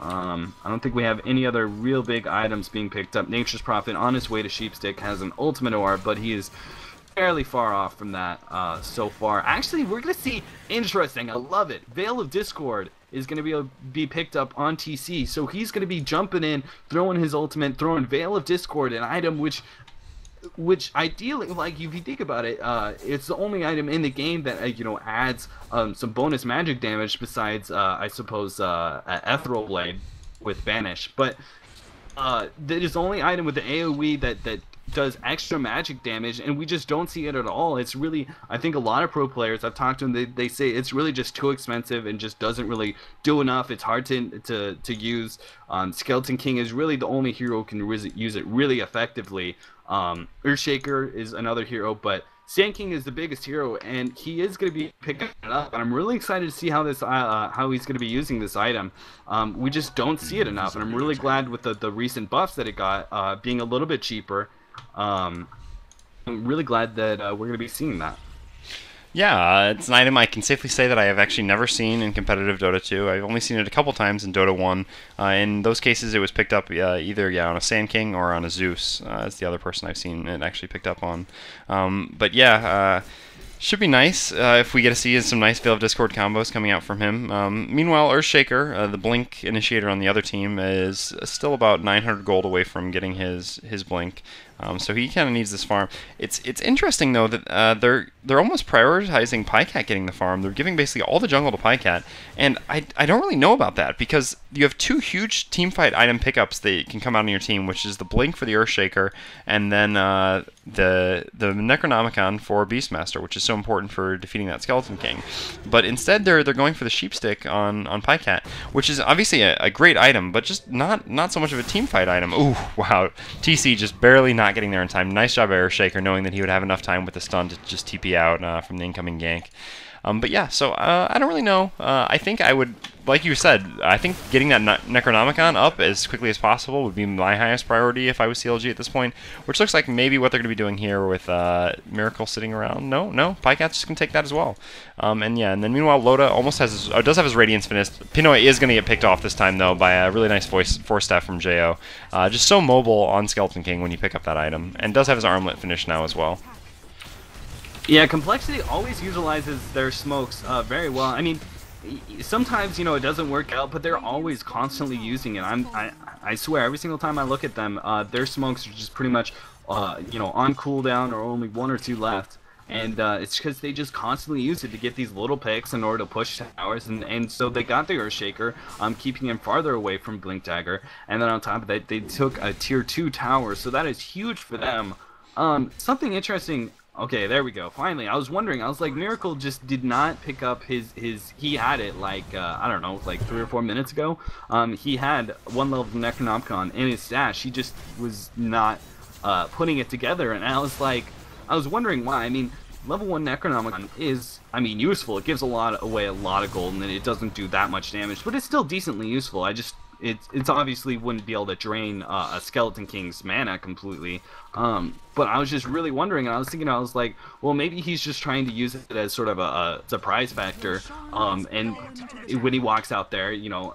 B: I don't think we have any other real big items being picked up. Nature's Prophet on his way to Sheepstick has an ultimate orb, but he is fairly far off from that so far. Actually, we're going to see, interesting, I love it, Veil of Discord is going to be picked up on TC, so he's going to be jumping in, throwing his ultimate, throwing Veil of Discord, an item which ideally, like if you think about it, it's the only item in the game that you know, adds some bonus magic damage besides I suppose Ethereal Blade with Vanish. But that is the only item with the AoE that does extra magic damage, and we just don't see it at all. It's really, I think a lot of pro players I've talked to them, they say it's really just too expensive and just doesn't really do enough. It's hard to use. Skeleton King is really the only hero who can use it really effectively. Earthshaker is another hero, but Sand King is the biggest hero, and he is going to be picking it up. And I'm really excited to see how this how he's going to be using this item. We just don't see it enough, and I'm really glad with the recent buffs that it got, being a little bit cheaper. I'm really glad that we're going to be seeing that.
A: Yeah, it's an item I can safely say that I have actually never seen in competitive Dota 2. I've only seen it a couple times in Dota 1. In those cases, it was picked up either on a Sand King or on a Zeus. That's the other person I've seen it actually picked up on. But yeah, should be nice if we get to see some nice Veil of Discord combos coming out from him. Meanwhile, Earthshaker, the Blink initiator on the other team, is still about 900 gold away from getting his Blink. So he kind of needs this farm. It's interesting though that they're almost prioritizing Pycat getting the farm. They're giving basically all the jungle to Pycat, and I don't really know about that because you have two huge teamfight item pickups that can come out on your team, which is the Blink for the Earthshaker, and then the Necronomicon for Beastmaster, which is so important for defeating that Skeleton King. But instead they're going for the Sheepstick on Pycat, which is obviously a great item, but just not so much of a teamfight item. Ooh, wow, TC just barely not getting there in time. Nice job, Earthshaker, knowing that he would have enough time with the stun to just TP out from the incoming gank. But yeah, so I don't really know. I think I would, like you said, I think getting that Necronomicon up as quickly as possible would be my highest priority if I was CLG at this point, which looks like maybe what they're going to be doing here with Miracle sitting around. No, Pycat's just going to take that as well. And yeah, and then meanwhile, Loda almost has does have his Radiance finished. Pinoy is going to get picked off this time, though, by a really nice force staff from Jo. Just so mobile on Skeleton King when you pick up that item, and does have his armlet finished now as well.
B: Yeah, Complexity always utilizes their smokes very well. I mean, sometimes, you know, it doesn't work out, but they're always constantly using it. I swear, every single time I look at them, their smokes are just pretty much, you know, on cooldown or only one or two left. And it's because they just constantly use it to get these little picks in order to push towers. And so they got the Earthshaker, keeping him farther away from Blink Dagger. And then on top of that, they took a tier 2 tower. So that is huge for them. Something interesting. Okay, there we go. Finally, I was wondering. I was like, Miracle just did not pick up his. He had it like I don't know, like 3 or 4 minutes ago. He had one level of Necronomicon in his stash. He just was not putting it together, and I was wondering why. I mean, level 1 Necronomicon is, I mean, useful. It gives away a lot of gold, and it doesn't do that much damage, but it's still decently useful. It's obviously wouldn't be able to drain a Skeleton King's mana completely. But I was just really wondering, and I was thinking, I was like, well, maybe he's just trying to use it as sort of a surprise factor. And when he walks out there, you know,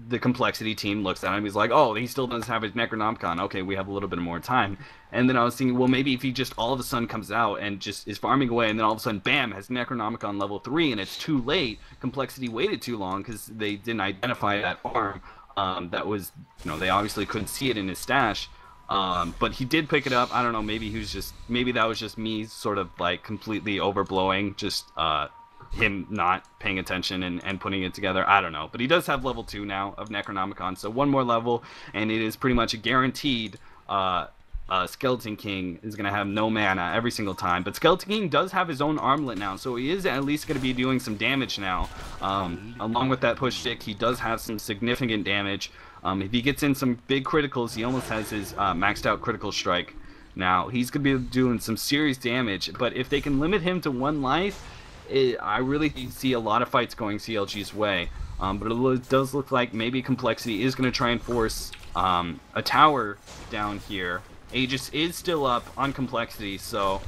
B: the Complexity team looks at him. He's like, oh, he still doesn't have his Necronomicon. Okay, we have a little bit more time. And then I was thinking, well, maybe if he just all of a sudden comes out and just is farming away, and then all of a sudden, bam, has Necronomicon level 3, and it's too late. Complexity waited too long because they didn't identify that farm. That was, they obviously couldn't see it in his stash. But he did pick it up. I don't know, maybe that was just me sort of like completely overblowing, just him not paying attention and putting it together. I don't know. But he does have level 2 now of Necronomicon, so one more level, and it is pretty much a guaranteed Skeleton King is going to have no mana every single time. But Skeleton King does have his own armlet now, so he is at least going to be doing some damage now. Along with that push stick, he does have some significant damage. If he gets in some big criticals, he almost has his maxed out critical strike. Now, he's going to be doing some serious damage, but if they can limit him to 1 life, I really see a lot of fights going CLG's way. But it does look like maybe Complexity is going to try and force a tower down here. Aegis is still up on Complexity, so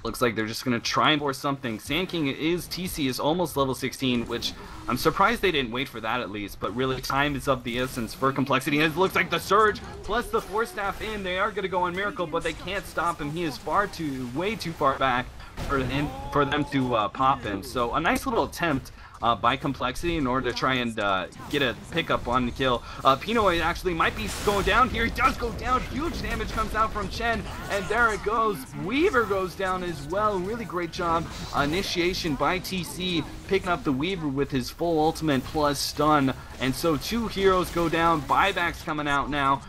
B: looks like they're just going to try and force something. Sand King TC is almost level 16, which I'm surprised they didn't wait for that at least, but really time is of the essence for Complexity. It looks like the Surge plus the Force Staff in, they are going to go on Miracle, but they can't stop him. He is way too far back for them to pop him. So a nice little attempt by Complexity in order to try and get a pickup on the kill. Pinoy actually might be going down here. He does go down. Huge damage comes out from Chen, and there it goes. Weaver goes down as well. Really great job. Initiation by TC, picking up the Weaver with his full ultimate plus stun. And so 2 heroes go down. Buybacks coming out now.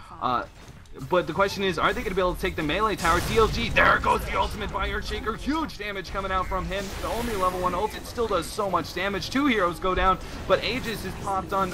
B: But the question is, are they going to be able to take the melee tower? CLG, there goes the ultimate by Earthshaker. Huge damage coming out from him. The only level 1 ult, it still does so much damage. 2 heroes go down, but Aegis is popped on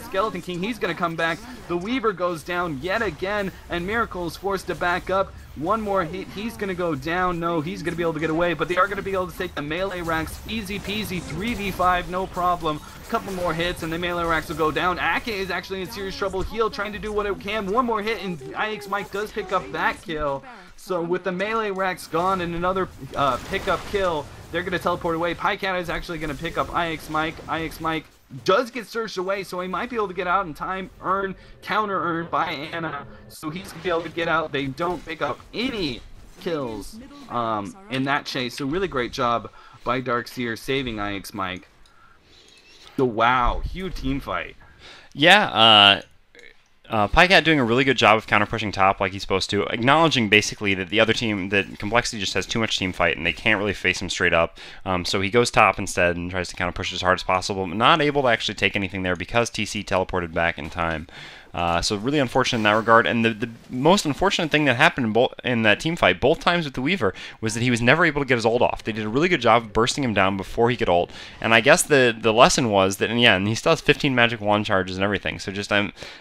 B: Skeleton King. He's going to come back. The Weaver goes down yet again, and Miracle is forced to back up. 1 more hit, he's going to go down. No, he's going to be able to get away, but they are going to be able to take the melee racks. Easy peasy, 3v5, no problem. Couple more hits and the melee racks will go down. Ake is actually in serious trouble. Heal trying to do what it can. 1 more hit and IX Mike does pick up that kill. So with the melee racks gone and another pickup kill, they're going to teleport away. Pycat is actually going to pick up IX Mike. IX Mike does get surged away, so he might be able to get out in time. Counter earn by Anna, so he's going to be able to get out. They don't pick up any kills in that chase, so really great job by Darkseer saving IX Mike. So wow, huge team fight.
A: Yeah, Pycat doing a really good job of counter pushing top like he's supposed to, acknowledging basically that the other team, that Complexity just has too much team fight and they can't really face him straight up. So he goes top instead and tries to counter push as hard as possible, but not able to actually take anything there because TC teleported back in time. So really unfortunate in that regard. And the most unfortunate thing that happened in that team fight, both times with the Weaver, was that he was never able to get his ult off. They did a really good job of bursting him down before he could ult. And I guess the lesson was that, and he still has 15 magic wand charges and everything. So just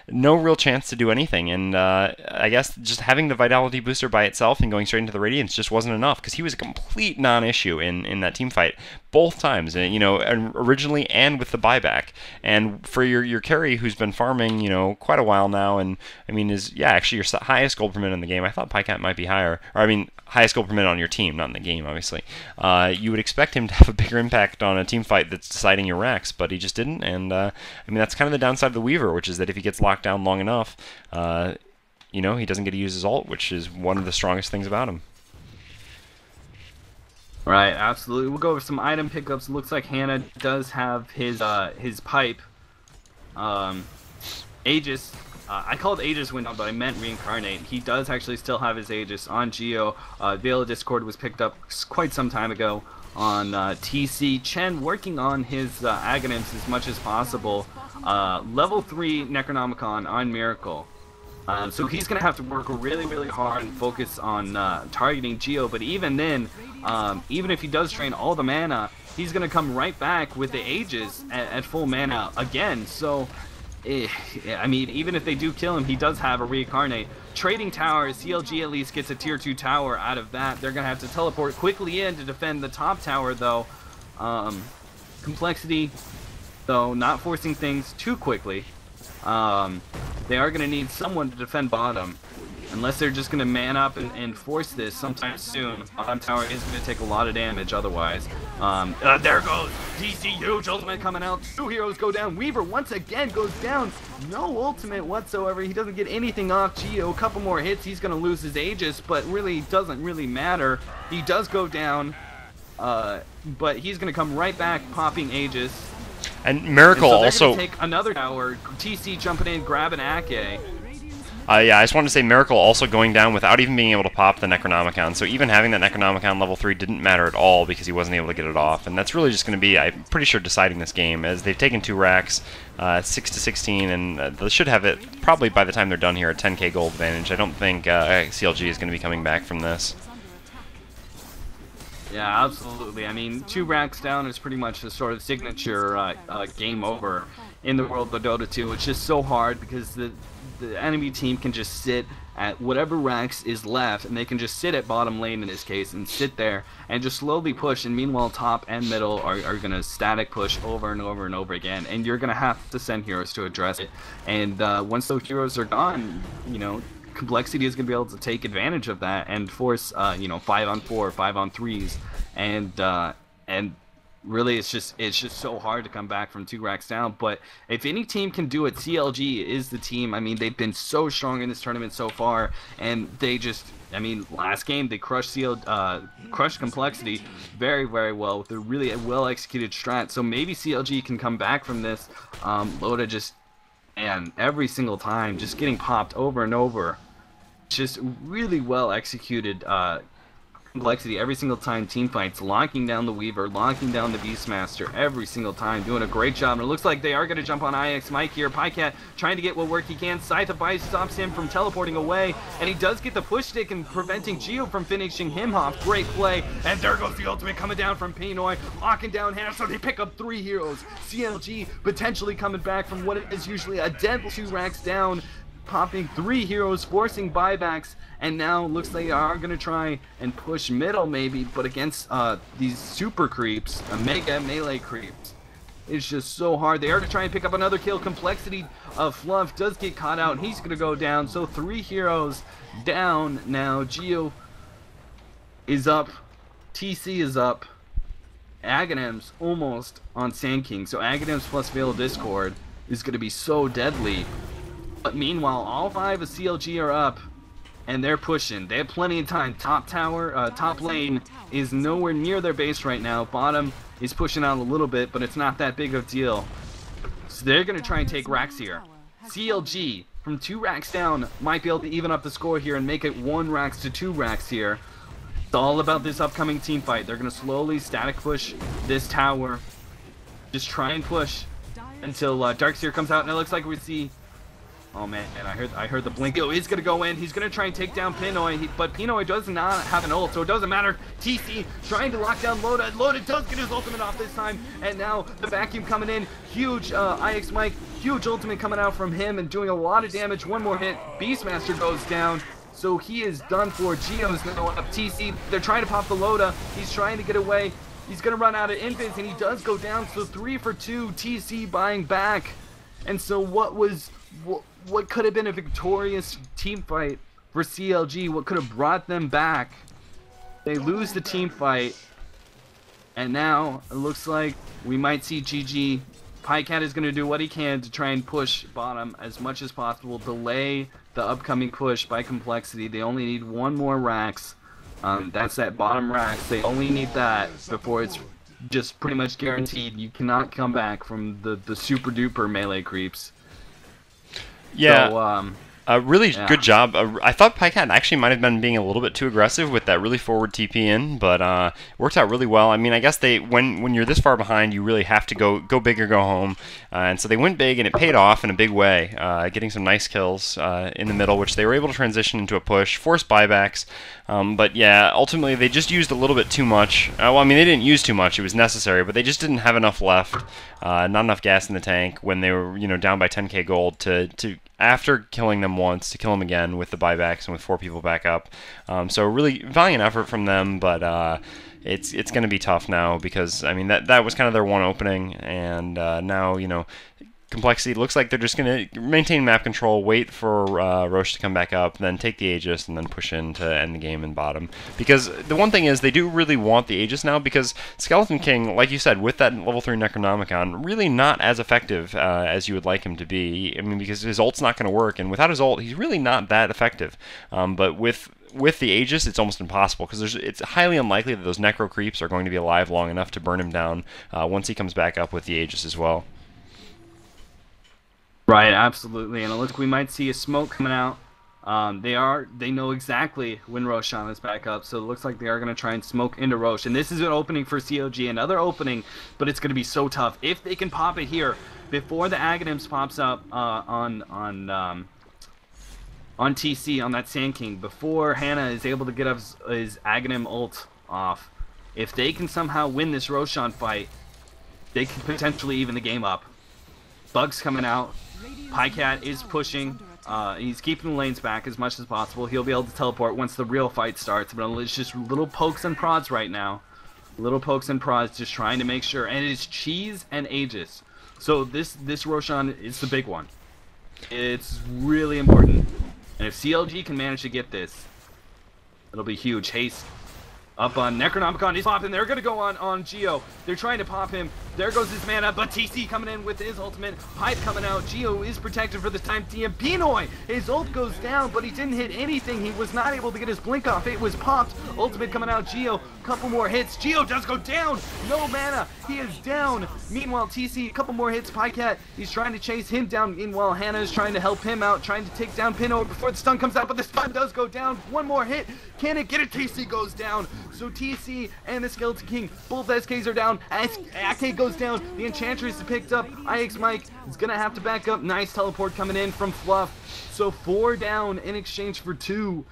A: no real chance to do anything. And I guess just having the vitality booster by itself and going straight into the Radiance just wasn't enough, because he was a complete non-issue in that team fight both times, originally and with the buyback. And for your carry who's been farming, quite a while now, and is actually your highest gold per minute in the game. I thought Pycat might be higher, or highest gold per minute on your team, not in the game, obviously. You would expect him to have a bigger impact on a team fight that's deciding your racks, but he just didn't. And that's kind of the downside of the Weaver, which is that if he gets locked down long enough, he doesn't get to use his ult, which is one of the strongest things about him.
B: Right, absolutely. We'll go over some item pickups. It looks like Hannah does have his pipe. Aegis. I called Aegis Window, but I meant Reincarnate. He does actually still have his Aegis on Geo. Veil of Discord was picked up quite some time ago on TC. Chen working on his Aghanims as much as possible. Level 3 Necronomicon on Miracle. So he's going to have to work really, really hard and focus on targeting Geo. But even then, even if he does drain all the mana, he's going to come right back with the Aegis at full mana again. So, even if they do kill him, he does have a Reincarnate. Trading Tower, CLG at least gets a tier 2 tower out of that. They're going to have to teleport quickly in to defend the top tower, though. Complexity, though, not forcing things too quickly. They are going to need someone to defend bottom. unless they're just going to man up and force this sometime soon. Bottom tower is going to take a lot of damage otherwise. There goes DC, huge ultimate coming out. 2 heroes go down. Weaver once again goes down. No ultimate whatsoever. He doesn't get anything off Geo. A couple more hits, he's going to lose his Aegis, but really doesn't really matter. He does go down, but he's going to come right back popping Aegis.
A: And Miracle
B: and so
A: also
B: take another tower. TC jumping in, grabbing Ake.
A: Yeah, I just wanted to say Miracle also going down without even being able to pop the Necronomicon. So even having that Necronomicon level 3 didn't matter at all because he wasn't able to get it off. And that's really just going to be, I'm pretty sure, deciding this game, as they've taken 2 racks, 6-16, and they should have it probably by the time they're done here at 10k gold advantage. I don't think CLG is going to be coming back from this.
B: Yeah, absolutely. I mean, 2 racks down is pretty much the sort of signature game over in the world of Dota 2. It's just so hard because the enemy team can just sit at whatever racks is left, and they can just sit at bottom lane in this case and sit there and just slowly push, and meanwhile top and middle are going to static push over and over and over again, and you're going to have to send heroes to address it. And once those heroes are gone, you know, Complexity is going to be able to take advantage of that and force, you know, 5-on-4, 5-on-3s, and really it's just so hard to come back from 2 racks down. But if any team can do it, CLG is the team. I mean, they've been so strong in this tournament so far, and they just, I mean, last game they crushed crushed Complexity very, very well with a really well executed strat. So maybe CLG can come back from this. Loda just, and every single time just getting popped over and over. Just really well executed Complexity every single time. Team fights, locking down the Weaver, locking down the Beastmaster every single time, doing a great job. And it looks like they are going to jump on IX Mike here. Pycat trying to get what work he can. Scythe of Ice stops him from teleporting away, and he does get the push stick and preventing Geo from finishing him off. Great play, and there goes the ultimate coming down from Pinoy, locking down Hannah, so they pick up 3 heroes. CLG potentially coming back from what is usually a dead 2 racks down, popping 3 heroes, forcing buybacks, and now looks like they are going to try and push middle maybe, but against these super creeps, mega melee creeps. It's just so hard. They are to try and pick up another kill. Complexity of Fluff does get caught out, and he's going to go down. So 3 heroes down now. Geo is up. TC is up. Aghanim's almost on Sand King. So Aghanim's plus Veil of Discord is going to be so deadly. But meanwhile, all 5 of CLG are up, and they're pushing. They have plenty of time. Top tower, top lane is nowhere near their base right now. Bottom is pushing out a little bit, but it's not that big of a deal. So they're going to try and take racks here. CLG, from 2 racks down, might be able to even up the score here and make it 1 racks to 2 racks here. It's all about this upcoming team fight. They're going to slowly static push this tower. Just try and push until Darkseer comes out, and it looks like we see... Oh man, and I heard the blink. Oh, he's gonna go in. He's gonna try and take down Pinoy, but Pinoy does not have an ult, so it doesn't matter. TC trying to lock down Loda. Loda does get his ultimate off this time, and now the vacuum coming in. Huge IX Mike, huge ultimate coming out from him and doing a lot of damage. 1 more hit. Beastmaster goes down, so he is done for. Geo's now up. TC, they're trying to pop the Loda. He's trying to get away. He's gonna run out of invis, and he does go down. So 3 for 2. TC buying back, and so what could have been a victorious team fight for CLG, what could have brought them back, they lose the team fight, and now it looks like we might see GG. Pycat is going to do what he can to try and push bottom as much as possible, delay the upcoming push by Complexity. They only need 1 more racks. That's that bottom racks. They only need that before it's just pretty much guaranteed. You cannot come back from the super duper melee creeps.
A: Yeah,
B: so,
A: really good job. I thought Pycat actually might have been being a little bit too aggressive with that really forward TP in, but worked out really well. I mean, I guess when you're this far behind, you really have to go big or go home, and so they went big, and it paid off in a big way, getting some nice kills in the middle, which they were able to transition into a push, force buybacks. But yeah, ultimately they just used a little bit too much. Well, I mean, they didn't use too much; it was necessary, but they just didn't have enough left, not enough gas in the tank when they were, you know, down by 10k gold to after killing them once, to kill them again with the buybacks and with 4 people back up. So really valiant effort from them, but it's going to be tough now because, I mean, that was kind of their one opening, and now, you know, Complexity looks like they're just going to maintain map control, wait for Roche to come back up, then take the Aegis, and then push in to end the game in bottom. Because the one thing is, they do really want the Aegis now, because Skeleton King, like you said, with that level 3 Necronomicon, really not as effective as you would like him to be. I mean, because his ult's not going to work, and without his ult, he's really not that effective. But with the Aegis, it's almost impossible, because it's highly unlikely that those Necro creeps are going to be alive long enough to burn him down once he comes back up with the Aegis as well.
B: Right, absolutely, and it looks like we might see a smoke coming out. They know exactly when Roshan is back up, so it looks like they are going to try and smoke into Roche. And this is an opening for CLG, another opening, but it's going to be so tough. If they can pop it here before the Aghanims pops up on TC, on that Sand King, before Hannah is able to get up his Aghanim ult off, if they can somehow win this Roshan fight, they can potentially even the game up. Bug's coming out. Pycat is pushing. He's keeping the lanes back as much as possible. He'll be able to teleport once the real fight starts. But it's just little pokes and prods right now. Little pokes and prods, just trying to make sure. And it is Cheese and Aegis. So this Roshan is the big one. It's really important. And if CLG can manage to get this, it'll be huge. Haste up on Necronomicon. He's popping. They're going to go on Geo. They're trying to pop him. There goes his mana, but TC coming in with his ultimate. Pipe coming out. Geo is protected for the time. Pinoy, his ult goes down, but he didn't hit anything. He was not able to get his blink off. It was popped. Ultimate coming out. Geo, couple more hits. Geo does go down. No mana. He is down. Meanwhile, TC, a couple more hits. Pycat, he's trying to chase him down. Meanwhile, Hannah is trying to help him out, trying to take down Pinoy before the stun comes out, but the stun does go down. One more hit. Can it get it? TC goes down. So TC and the Skeleton King, both SKs are down. Ake goes down. The Enchantress is picked up. IX Mike is going to have to back up. Nice teleport coming in from Fluff. So 4 down in exchange for two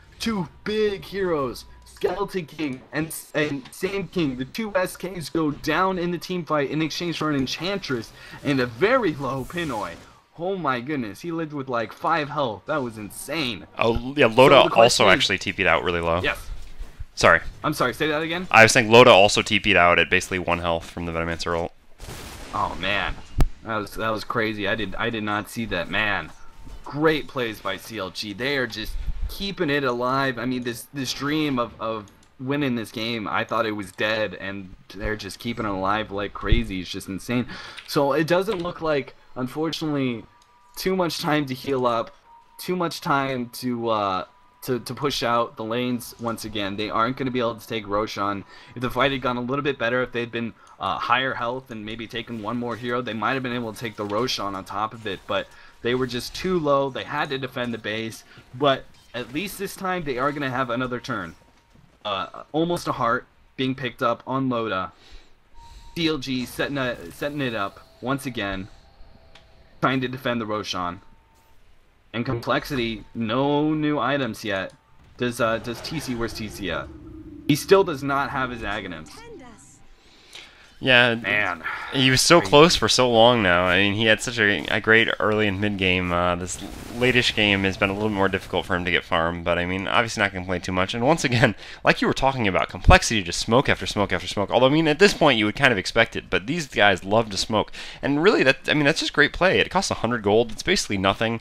B: big heroes. Skeleton King and Sand King, the 2 SKs go down in the team fight in exchange for an Enchantress and a very low Pinoy. Oh my goodness, he lived with like 5 health. That was insane.
A: Oh yeah, Loda also actually TP'd out really low.
B: Yes.
A: Sorry.
B: I'm sorry, say that again?
A: I was saying Loda also TP'd out at basically 1 health from the Venomancer ult.
B: Oh man, that was crazy. I did not see that, man. Great plays by CLG. They are just keeping it alive. I mean, this dream of winning this game, I thought it was dead, and they're just keeping it alive like crazy. It's just insane. So it doesn't look like, unfortunately, too much time to heal up, too much time to push out the lanes once again. They aren't going to be able to take Roshan. If the fight had gone a little bit better, if they'd been higher health and maybe taken one more hero, they might have been able to take the Roshan on top of it, but they were just too low. They had to defend the base, but at least this time they are going to have another turn. Almost a heart being picked up on Loda. CLG setting it up once again, trying to defend the Roshan. And Complexity, no new items yet. Does TC, where's TC at? He still does not have his Aghanims.
A: Yeah,
B: man,
A: he was so close for so long now. I mean, he had such a great early and mid game. This latish game has been a little more difficult for him to get farm, but I mean, obviously not going to play too much. And once again, like you were talking about, Complexity just smoke after smoke after smoke. Although I mean, at this point you would kind of expect it, but these guys love to smoke, and really, that's just great play. It costs 100 gold. It's basically nothing.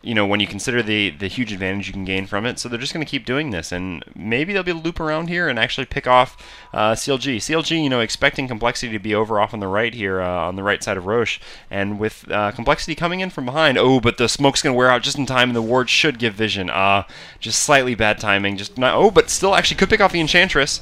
A: You know, when you consider the huge advantage you can gain from it. So they're just going to keep doing this, and maybe they'll be able to loop around here and actually pick off CLG. CLG, you know, expecting Complexity to be over off on the right here, on the right side of Roche, and with Complexity coming in from behind, oh, but the smoke's going to wear out just in time, and the ward should give vision. Just slightly bad timing. Just not. Oh, but still actually could pick off the Enchantress.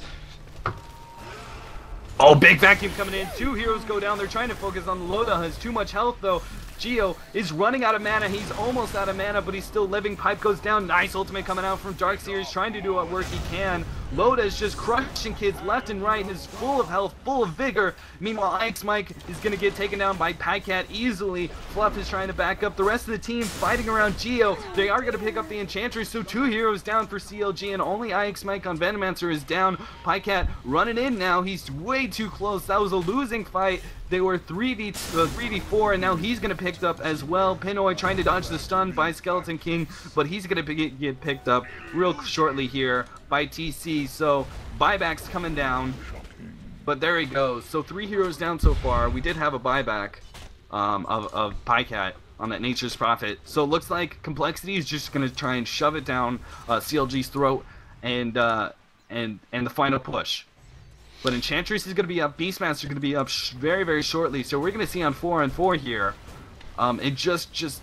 B: Oh, big vacuum coming in. 2 heroes go down. They're trying to focus on Loda. Has too much health, though. Geo is running out of mana. He's almost out of mana, but he's still living. Pipe goes down. Nice ultimate coming out from Darkseer. He's trying to do what work he can. Loda is just crushing kids left and right. He's full of health, full of vigor. Meanwhile, IX Mike is going to get taken down by Pycat easily. Fluff is trying to back up. The rest of the team fighting around Geo. They are going to pick up the Enchantress, so 2 heroes down for CLG, and only IX Mike on Venomancer is down. Pycat running in now. He's way too close. That was a losing fight. They were 3v4, and now he's going to picked up as well. Pinoy trying to dodge the stun by Skeleton King, but he's going to get picked up real shortly here by TC. So buyback's coming down, but there he goes. So 3 heroes down so far. We did have a buyback. of Pycat on that Nature's Prophet. So it looks like Complexity is just going to try and shove it down CLG's throat and the final push. But Enchantress is going to be up, Beastmaster is going to be up very, very shortly. So we're going to see on 4-on-4 here in just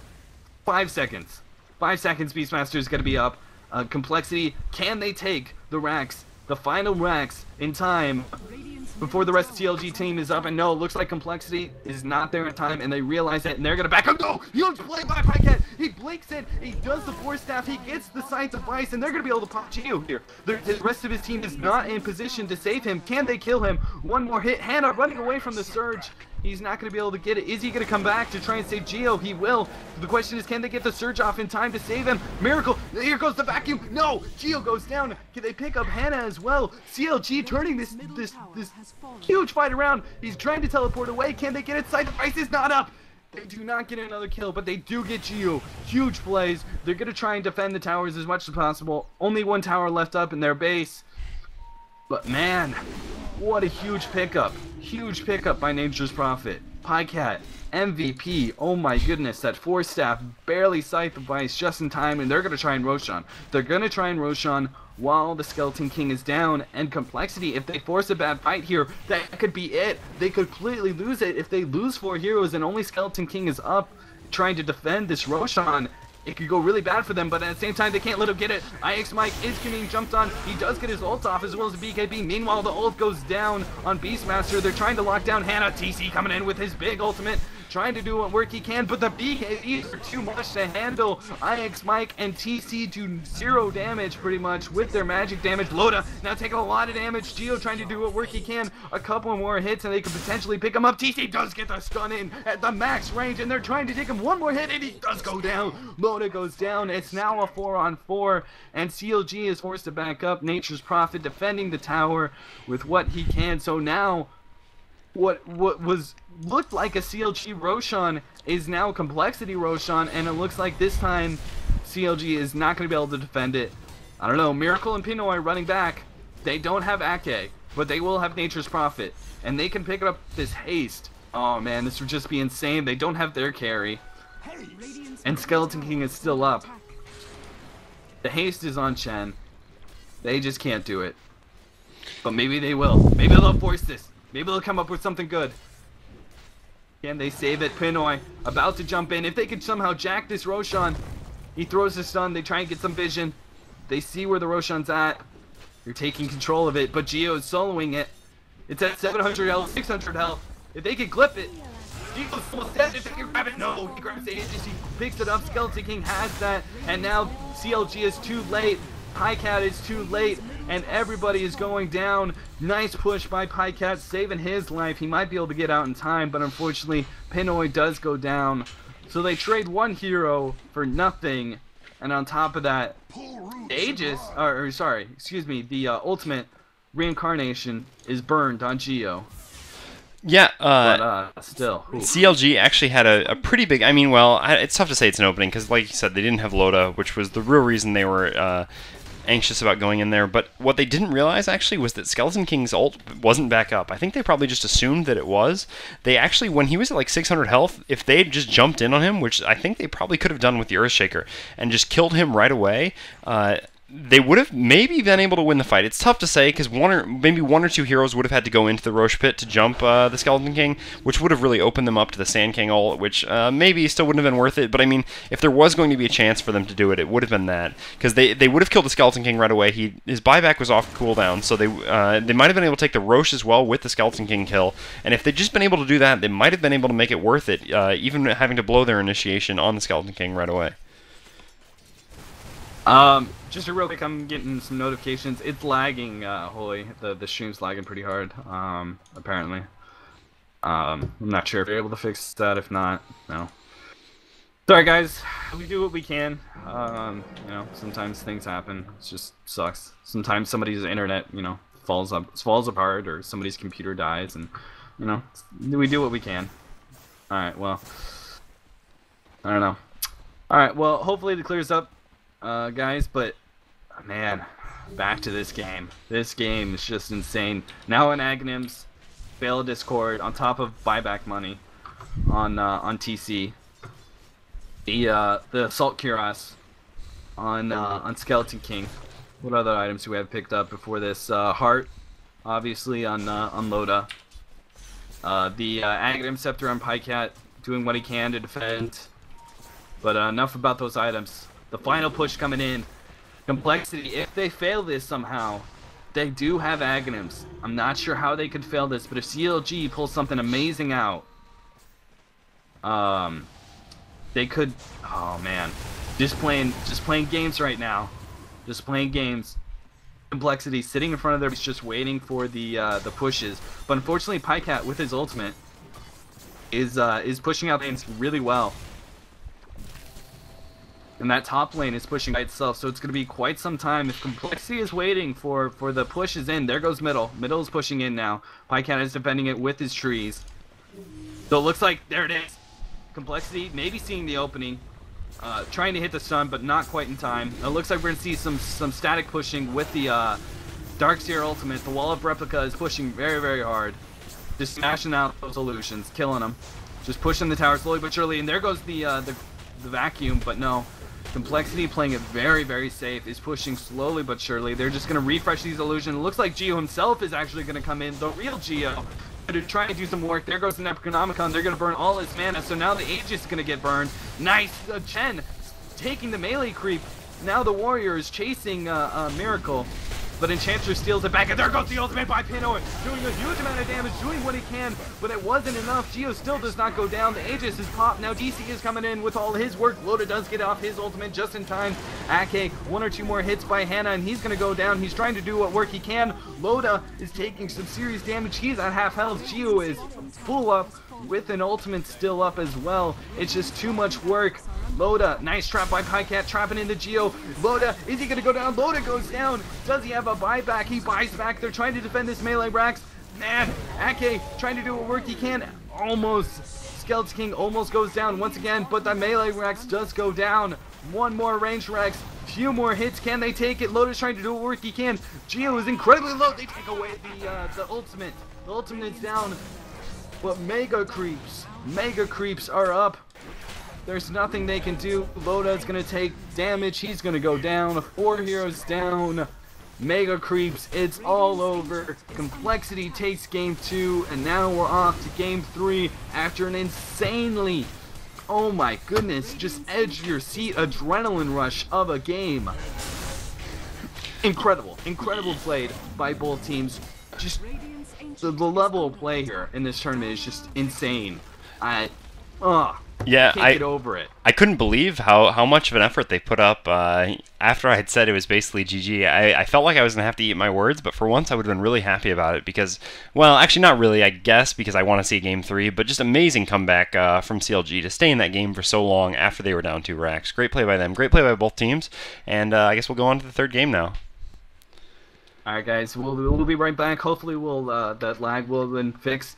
B: 5 seconds. 5 seconds, Beastmaster is going to be up. Complexity, can they take the racks, the final racks in time before the rest of the CLG team is up? And no, it looks like Complexity is not there in time, and they realize it, and they're going to back up. No! Huge play by Pycat! He blinks it, he does the force staff, he gets the Scythe of Ice, and they're going to be able to pop Geo here. The rest of his team is not in position to save him. Can they kill him? One more hit. Hannah running away from the Surge. He's not going to be able to get it. Is he going to come back to try and save Geo? He will. The question is, can they get the Surge off in time to save him? Miracle. Here goes the vacuum. No. Geo goes down. Can they pick up Hannah as well? CLG turning this huge fight around. He's trying to teleport away. Can they get it? Side Ice is not up. They do not get another kill, but they do get Geo. Huge plays. They're going to try and defend the towers as much as possible. Only one tower left up in their base. But man, what a huge pickup. Huge pickup by Nature's Prophet. Pycat, MVP. Oh my goodness, that force staff barely Scythe of Ice just in time, and they're going to try and Roshan. They're going to try and Roshan while the Skeleton King is down, and Complexity, if they force a bad fight here, that could be it. They could completely lose it if they lose 4 heroes and only Skeleton King is up trying to defend this Roshan. It could go really bad for them, but at the same time, they can't let him get it. IX Mike is getting jumped on. He does get his ult off as well as the BKB. Meanwhile, the ult goes down on Beastmaster. They're trying to lock down Hannah. TC coming in with his big ultimate, trying to do what work he can, but the BKBs are too much to handle. IX Mike and TC do 0 damage pretty much with their magic damage. Loda now taking a lot of damage. Geo trying to do what work he can. A couple more hits and they could potentially pick him up. TC does get the stun in at the max range, and they're trying to take him one more hit, and he does go down. Loda goes down. It's now a 4-on-4, and CLG is forced to back up. Nature's Prophet defending the tower with what he can. So now what looked like a CLG Roshan is now Complexity Roshan, and it looks like this time CLG is not going to be able to defend it. I don't know. Miracle and Pinoy running back. They don't have Ake, but they will have Nature's Prophet, and they can pick up this haste. Oh man, this would just be insane. They don't have their carry, and Skeleton King is still up. The haste is on Chen. They just can't do it. But maybe they will. Maybe they'll force this. Maybe they'll come up with something good. Can they save it? Pinoy about to jump in. If they could somehow jack this Roshan, he throws his stun. They try and get some vision. They see where the Roshan's at. They're taking control of it, but Geo is soloing it. It's at 700 health, 600 health. If they could clip it, Geo's almost dead. If they can grab it, no. He grabs the Aegis, he picks it up. Skeleton King has that, and now CLG is too late. Pycat is too late, and everybody is going down. Nice push by Pycat, saving his life. He might be able to get out in time, but unfortunately, Pinoy does go down. So they trade one hero for nothing, and on top of that, Aegis, the ultimate reincarnation is burned on Geo.
A: Yeah,
B: but still. Ooh.
A: CLG actually had a pretty big, I mean, well, it's tough to say it's an opening, because like you said, they didn't have Loda, which was the real reason they were anxious about going in there, but what they didn't realize actually was that Skeleton King's ult wasn't back up. I think they probably just assumed that it was. They actually, when he was at like 600 health, if they had just jumped in on him, which I think they probably could have done with the Earthshaker, and just killed him right away, they would have maybe been able to win the fight. It's tough to say, because maybe one or two heroes would have had to go into the Roche Pit to jump the Skeleton King, which would have really opened them up to the Sand King ult, which maybe still wouldn't have been worth it. But I mean, if there was going to be a chance for them to do it, it would have been that, because they would have killed the Skeleton King right away. His buyback was off cooldown, so they might have been able to take the Roche as well with the Skeleton King kill. And if they'd just been able to do that, they might have been able to make it worth it, even having to blow their initiation on the Skeleton King right away.
B: Just a real quick, I'm getting some notifications. It's lagging, Holy. The stream's lagging pretty hard, apparently. I'm not sure if you're able to fix that. If not, no. Sorry, guys. We do what we can. You know, sometimes things happen. It just sucks. Sometimes somebody's internet, you know, falls apart, or somebody's computer dies, and, you know, we do what we can. Alright, well. I don't know. Alright, well, hopefully it clears up, guys, but man, back to this game. This game is just insane. Now in Aghanims, Veil of Discord, on top of buyback money. on TC. The Assault Cuirass on Skeleton King. What other items do we have picked up before this? Heart, obviously on Loda. The Aghanim Scepter on Pycat, doing what he can to defend. But enough about those items. The final push coming in. Complexity, if they fail this somehow, they do have Aghanims. I'm not sure how they could fail this, but if CLG pulls something amazing out, they could. Oh man, just playing games right now, just playing games. Complexity sitting in front of their base, just waiting for the pushes. But unfortunately, Pycat with his ultimate is pushing out lanes really well. And that top lane is pushing by itself, so it's going to be quite some time. If Complexity is waiting for the pushes in, there goes middle. Middle is pushing in now. Pycat is defending it with his trees. So it looks like, there it is. Complexity maybe seeing the opening, trying to hit the stun, but not quite in time. It looks like we're going to see some static pushing with the Darkseer ultimate. The Wall of Replica is pushing very, very hard. Just smashing out those illusions, killing them. Just pushing the tower slowly but surely, and there goes the vacuum, but no. Complexity playing it very, very safe, is pushing slowly but surely. They're just going to refresh these illusions. It looks like Geo himself is actually going to come in, the real Geo, to try and do some work. There goes the Necronomicon. They're going to burn all his mana, so now the Aegis is going to get burned. Nice! Chen taking the melee creep. Now the Warrior is chasing Miracle, but Enchantress steals it back, and there goes the ultimate by Pinoy, doing a huge amount of damage, doing what he can, but it wasn't enough. Geo still does not go down. The Aegis is popped. Now DC is coming in with all his work. Loda does get off his ultimate just in time. Ake, one or two more hits by Hannah, and he's going to go down. He's trying to do what work he can. Loda is taking some serious damage. He's at half health. Geo is full up with an ultimate still up as well. It's just too much work. Loda, nice trap by Pycat, trapping into Geo. Loda, is he going to go down? Loda goes down. Does he have a buyback? He buys back. They're trying to defend this melee racks. Man, Ake trying to do what work he can. Almost. Skeleton King almost goes down once again, but the melee Rex does go down. One more range Rex. Few more hits. Can they take it? Loda's trying to do what work he can. Geo is incredibly low. They take away the ultimate. The ultimate is down. But Mega Creeps are up. There's nothing they can do. Loda's going to take damage. He's going to go down. 4 heroes down. Mega Creeps. It's all over. Complexity takes game 2. And now we're off to game 3 after an insanely, oh my goodness, just edge your seat adrenaline rush of a game. Incredible. Incredible played by both teams. Just the level of play here in this tournament is just insane.
A: Yeah,
B: can't get over it.
A: I couldn't believe how much of an effort they put up. After I had said it was basically GG, I felt like I was going to have to eat my words, but for once I would have been really happy about it because, well, actually not really, I guess, because I want to see game 3, but just amazing comeback from CLG to stay in that game for so long after they were down 2 racks. Great play by them, great play by both teams, and I guess we'll go on to the 3rd game now.
B: Alright guys, we'll be right back. Hopefully that lag will have been fixed.